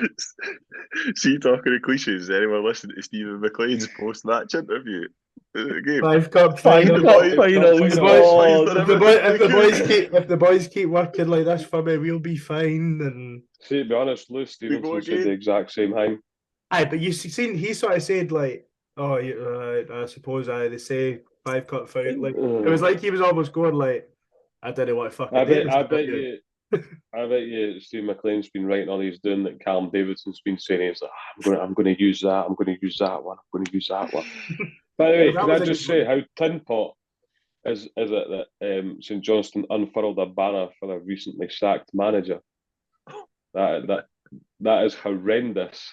see, talking of cliches, is anyone listening to Stephen McLean's post-match interview? Game. 5 Cup Five final. Cup Cup finals. If the Oh, boys keep working like this for me, we'll be fine. And see, to be honest, Lou Stevenson said the exact same thing. aye, but you seen he sort of said like, "Oh, I suppose they say 5 Cup final." Like it was like he was almost going like, "I didn't want to fucking." I bet you, Steve McLean's been writing all he's doing that Callum Davidson's been saying. He's like, I'm going to use that. I'm going to use that one. I'm going to use that one. By the way, can I just say how tin pot is it that St Johnstone unfurled a banner for a recently sacked manager? That is horrendous.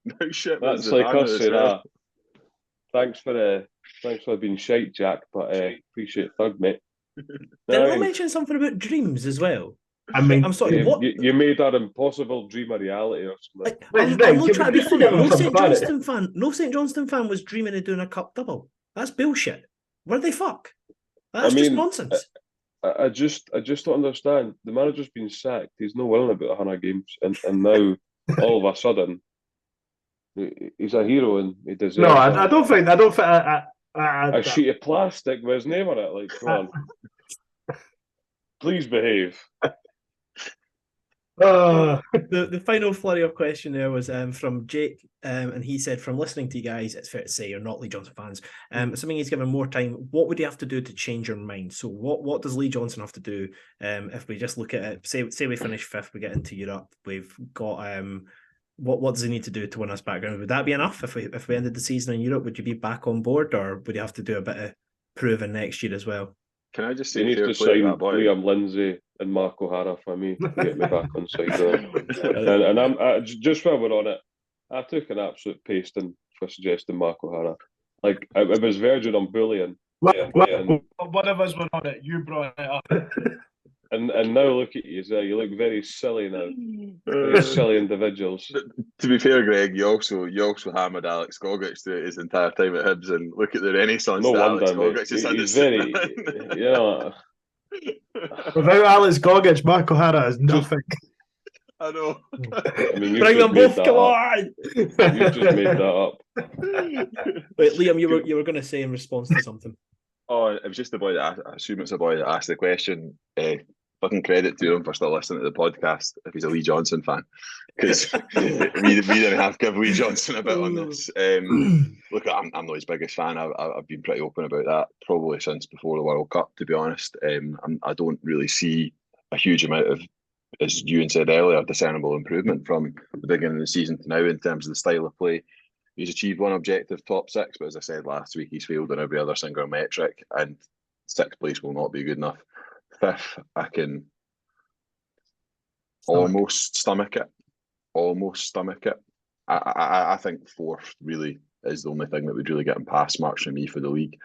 No shit. That's like us saying, thanks for being shite, Jack, but appreciate thug, mate. Did I mention something about dreams as well? I mean, I'm sorry. What you made that impossible dream a reality or something? I'm not trying to be funny. No St Johnstone fan was dreaming of doing a cup double. That's bullshit. Where they fuck? That's just nonsense. I just don't understand. The manager's been sacked. He's no winning about 100 games, and now all of a sudden he's a hero and he deserves. No, I don't think. A sheet of plastic with his name on it. Like, come on, please behave. The final flurry of question there was from Jake, and he said, from listening to you guys, it's fair to say you're not Lee Johnson fans. Assuming he's given more time, what would he have to do to change your mind? So what does Lee Johnson have to do if we just look at it? Say we finish 5th, we get into Europe, we've got what does he need to do to win us back? Would that be enough if we ended the season in Europe? Would you be back on board, or would you have to do a bit of proving next year as well? Can I just say, he needs to sign Liam Lindsay and Mark O'Hara for me to get me back on side there. and I'm just while we're on it, I took an absolute pasting for suggesting Mark O'Hara. Like it was verging on bullying. One of us were on it. You brought it up. And now look at you, you look very silly now. Very silly individuals. To be fair, Greg, you also hammered Alex Gogic throughout his entire time at Hibs, and look at the renaissance that Alex Gogic has had. He's very, Without Alex Gogic, Mark O'Hara is nothing. I know. I mean, bring them both. Come on. You just made that up. Wait, Liam, you were going to say in response to something. Oh, it was just the boy that I assume it's a boy that asked the question. Fucking credit to him for still listening to the podcast if he's a Lee Johnson fan, because we didn't have to give Lee Johnson a bit on this. Look, I'm not his biggest fan. I've been pretty open about that probably since before the World Cup, to be honest. I don't really see a huge amount of, as Euan said earlier, discernible improvement from the beginning of the season to now in terms of the style of play. He's achieved one objective, top 6, but as I said last week, he's failed on every other single metric, and 6th place will not be good enough. 5th, I can almost stomach it. I think 4th really is the only thing that would really get him past marks for me for the league,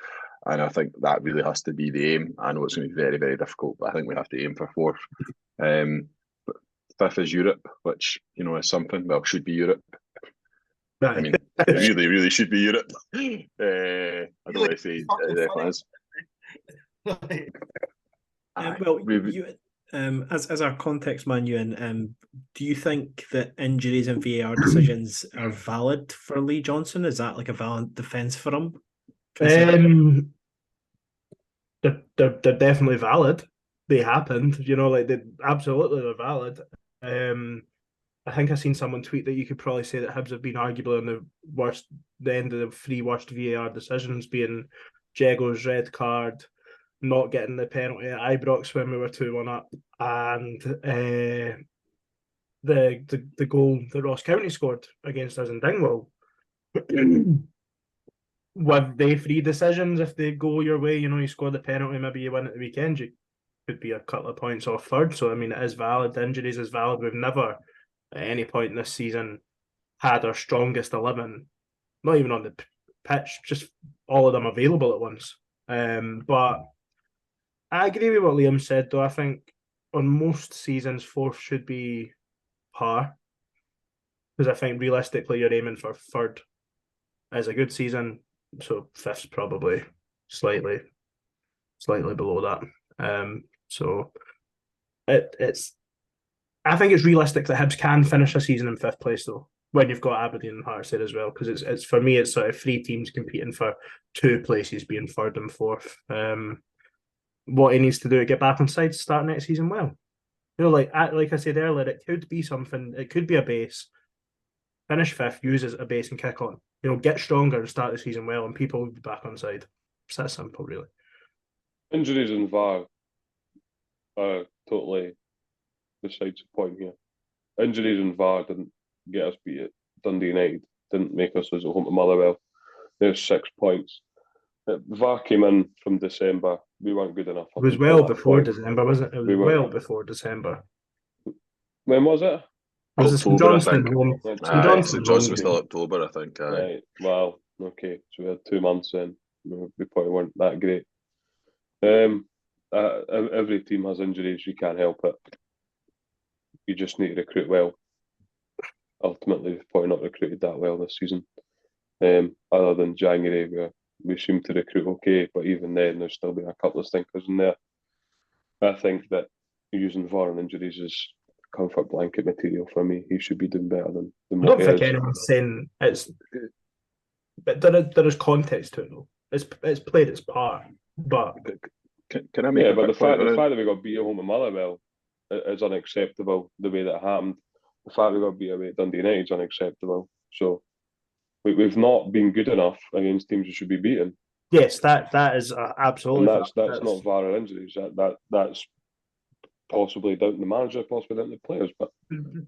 and I think that really has to be the aim. I know it's going to be very, very difficult, but I think we have to aim for 4th. But 5th is Europe, which is something. Well, should be Europe. I mean, it really, really should be Europe. I don't want to say it definitely is. As our context man, Euan, do you think that injuries and VAR decisions are valid for Lee Johnson? Is that like a valid defence for him? They're definitely valid. They happened, they absolutely they're valid. I think I seen someone tweet that you could probably say that Hibs have been arguably on the end of the 3 worst VAR decisions, being Jago's red card, not getting the penalty at Ibrox when we were 2-1 up, and the goal that Ross County scored against us in Dingwall. With the 3 decisions, if they go your way, you score the penalty, maybe you win at the weekend, you could be a couple of points off 3rd. So, I mean, it is valid. The injuries is valid. We've never, at any point in this season, had our strongest 11, not even on the pitch, just all of them available at once. But I agree with what Liam said, though. I think on most seasons, 4th should be par, because I think realistically you're aiming for 3rd as a good season, so 5th's probably slightly slightly below that. So it's. I think it's realistic that Hibs can finish a season in 5th place though, when you've got Aberdeen and Hearts there as well, because it's for me it's sort of 3 teams competing for 2 places, being 3rd and 4th. What he needs to do to get back on side to start next season well. Like I said earlier, it could be something. It could be a base. Finish 5th, use as a base and kick on. Get stronger and start the season well, and people will be back on side. It's that simple, really. Injuries and VAR are totally besides the point here. Injuries and VAR didn't get us beat at Dundee United. Didn't make us lose at home to Motherwell. There's 6 points. VAR came in from December. We weren't good enough. It was well before December, wasn't it? It was well before December. When was it? Was it St Johnstone home? St Johnstone was still October, I think. Right. Well, okay. So we had 2 months then. We probably weren't that great. Every team has injuries. You can't help it. You just need to recruit well. Ultimately, we've probably not recruited that well this season. Other than January, where we seem to recruit okay, but even then, there's still been a couple of stinkers in there. I think that using VAR and injuries is comfort blanket material for me. He should be doing better than I don't think anyone's saying it's. But there is context to it though. It's played its part, but can I make? But the fact that we got beat at home at Motherwell is unacceptable. The way that happened, the fact we got beat away at Dundee United is unacceptable. So we've not been good enough against teams we should be beating. Yes, that is absolutely. And that's not VAR or injuries. That's possibly down to the manager, possibly down to the players. But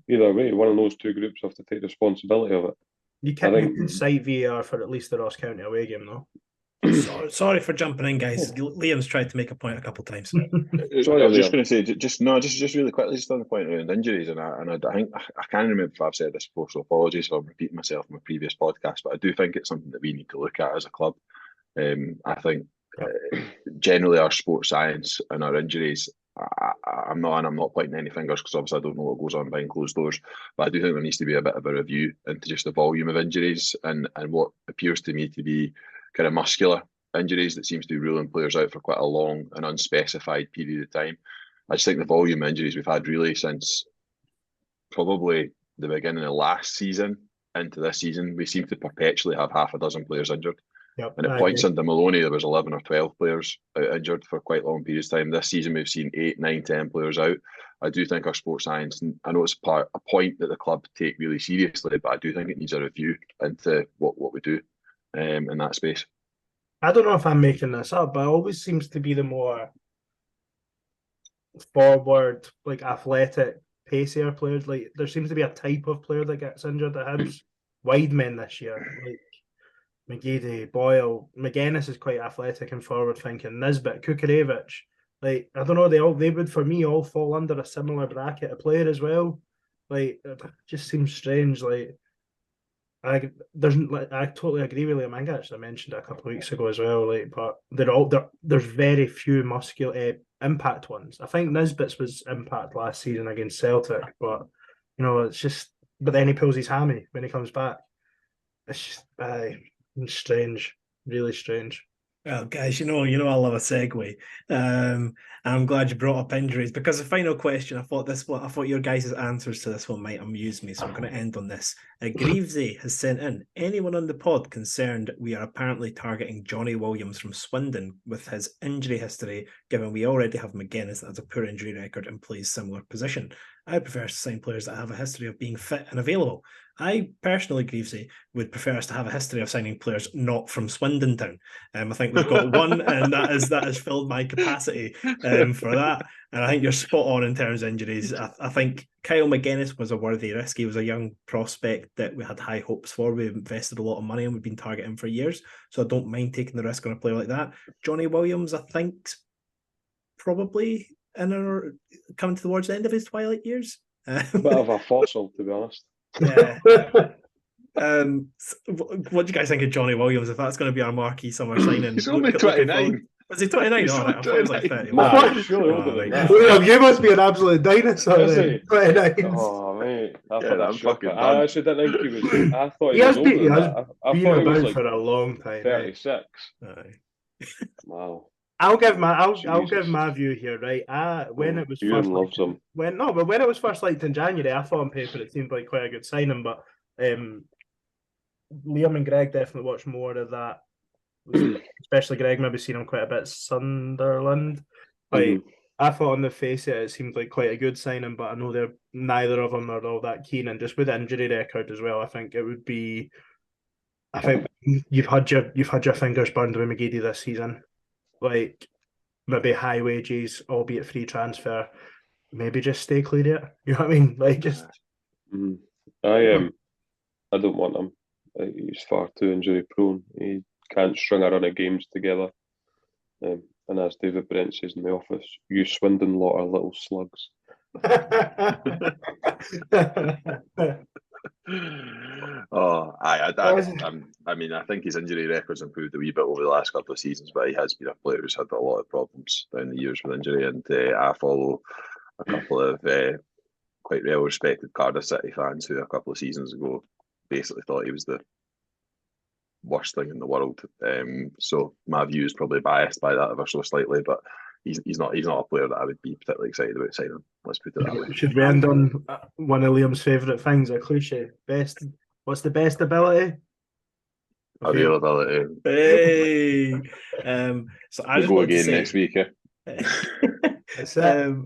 either way, one of those 2 groups have to take responsibility of it. You can cite VAR for at least the Ross County away game, though. Sorry for jumping in, guys. Liam's tried to make a point a couple of times. Sorry, I was just going to say, just really quickly, just on the point around injuries, and I think I can't remember if I've said this before, so apologies if I'm repeating myself in my previous podcast, but I do think it's something that we need to look at as a club. I think generally our sports science and our injuries, I'm not pointing any fingers because obviously I don't know what goes on behind closed doors, but I do think there needs to be a bit of a review into just the volume of injuries and what appears to me to be kind of muscular injuries that seems to be ruling players out for quite a long and unspecified period of time. I just think the volume of injuries we've had really since probably the beginning of last season into this season, we seem to perpetually have half a dozen players injured. Yep, and at points under Maloney, there was 11 or 12 players out injured for quite long periods of time. This season, we've seen 8, 9, 10 players out. I do think our sports science, and I know it's a point that the club take really seriously, but I do think it needs a review into what we do in that space. I don't know if I'm making this up, but it always seems to be the more forward, like athletic, pacier players. Like there seems to be a type of player that gets injured at Hibs. Wide men this year, like McGeady, Boyle, McGuinness is quite athletic and forward thinking. Nisbet, Kukarevich, like I don't know, they would for me all fall under a similar bracket of player as well. Like it just seems strange. Like I totally agree with Liam. I think I actually mentioned it a couple of weeks ago as well. Like, but there's very few muscular impact ones. I think Nisbet's was impact last season against Celtic, but it's just. But then he pulls his hammy when he comes back. It's just strange, really strange. Well, guys, I love a segue. I'm glad you brought up injuries because the final question, I thought your guys' answers to this one might amuse me, so I'm going to end on this. Greavesy has sent in, anyone on the pod concerned we are apparently targeting Johnny Williams from Swindon with his injury history, given we already have McGuinness that has a poor injury record and plays similar position. I prefer to sign players that have a history of being fit and available. I personally, Greavesy, would prefer us to have a history of signing players not from Swindon Town. I think we've got one, and that has filled my capacity for that. And I think you're spot on in terms of injuries. I think Kyle McGuinness was a worthy risk. He was a young prospect that we had high hopes for. We've invested a lot of money and we've been targeting for years. So I don't mind taking the risk on a player like that. Johnny Williams, I think, probably coming towards the end of his twilight years. Bit of a fossil, to be honest. Yeah. What do you guys think of Johnny Williams? If that's going to be our marquee summer signing, he's only 29. Was he 29? He's I thought he was like 30. You must be an absolute dinosaur. Then. 29. Oh mate, I'm fucking done. I actually didn't think he was. I thought he has was been older than that. I been thought he was about like for a long time. 36. Aye. Wow. I'll give my view here, right? When it was Euan first loves him. when it was first liked in January, I thought on paper it seemed like quite a good signing, but Liam and Greig definitely watched more of that. Especially Greig, maybe seen him quite a bit Sunderland. Like I thought on the face of it seemed like quite a good signing, but I know neither of them are all that keen, and just with the injury record as well, I think you've had your fingers burned with McGeady this season. Like maybe high wages, albeit free transfer. Maybe just stay clear of it. You know what I mean? Like just. I don't want him. He's far too injury prone. He can't string a run of games together. And as David Brent says in the office, you Swindon lot are little slugs. I mean, I think his injury record's improved a wee bit over the last couple of seasons, but he has been a player who's had a lot of problems down the years with injury. And I follow a couple of quite well-respected Cardiff City fans who a couple of seasons ago basically thought he was the worst thing in the world. So my view is probably biased by that ever so slightly, but he's not a player that I would be particularly excited about signing. Let's put it that way. Should we end on one of Liam's favourite things, a cliche? What's the best ability? Availability. Hey. So I just go want to again say, next week. That's it.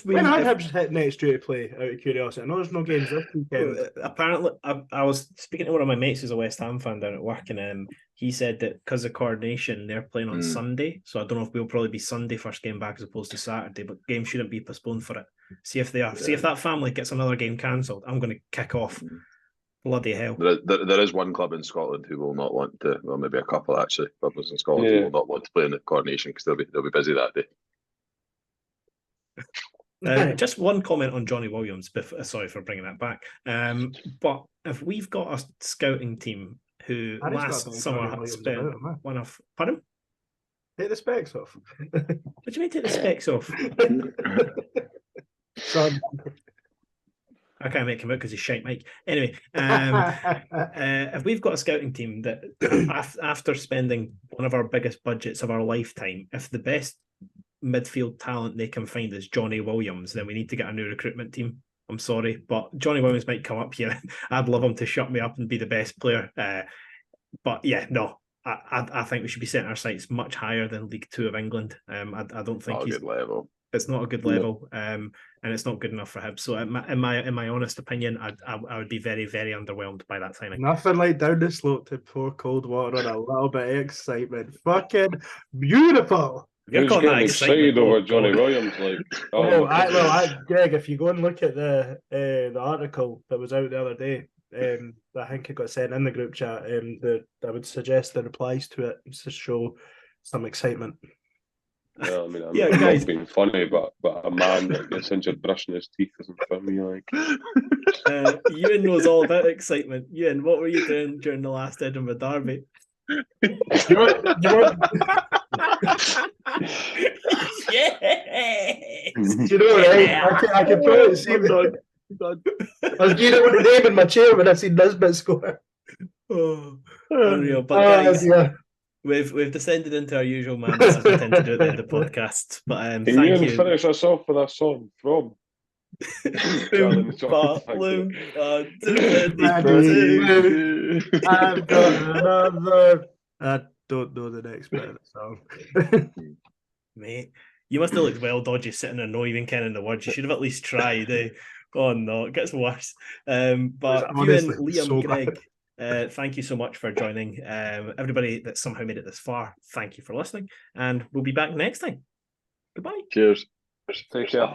When are Hibs next due to play, out of curiosity? I know there's no games this weekend. Apparently, I was speaking to one of my mates who's a West Ham fan down at work, and he said that because of coordination, they're playing on Sunday. So I don't know if we'll probably be Sunday first game back as opposed to Saturday, but games shouldn't be postponed for it. See if they are. See if that family gets another game cancelled. I'm going to kick off. Bloody hell. There is one club in Scotland who will not want to, well, maybe a couple actually, clubs in Scotland who will not want to play in the coordination because they'll be busy that day. Just one comment on Johnny Williams. Sorry for bringing that back. But if we've got a scouting team who last summer had spent one of... Pardon? Take the specs off. What do you mean take the specs off? Son. I can't make him out because he's shite, Mike. Anyway, if we've got a scouting team that after spending one of our biggest budgets of our lifetime, if the best midfield talent they can find is Johnny Williams, then we need to get a new recruitment team. I'm sorry, but Johnny Williams might come up here. I'd love him to shut me up and be the best player. But yeah, no, I think we should be setting our sights much higher than League Two of England. I don't think he's... Not a good level. It's not a good level, and it's not good enough for him. So, in my honest opinion, I would be very, very underwhelmed by that signing. Nothing like down the slope to pour cold water on a little bit of excitement. Fucking beautiful. You're getting excited over Johnny Williams, like. Greg, if you go and look at the article that was out the other day, I think it got sent in the group chat. I would suggest the replies to it to show some excitement. Yeah, I mean, I'm not being funny, but a man that gets injured brushing his teeth isn't for me. Like, Euan knows all about excitement. Euan, what were you doing during the last Edinburgh Derby? Yes. You know, right? I can probably see it. I was getting with the name in my chair when I seen Nisbet score. Unreal. But guys, we've descended into our usual madness as we tend to do at the end of podcasts. But thank you. Finish us off with a song from Balloon. I've got another. I don't know the next bit of the song. Mate, you must have looked well dodgy sitting there not even kenning the words. You should have at least tried. Oh no, it gets worse. But Euan, Liam, so Greig, thank you so much for joining. Everybody that somehow made it this far, thank you for listening, and we'll be back next time. Goodbye. Cheers. Take care.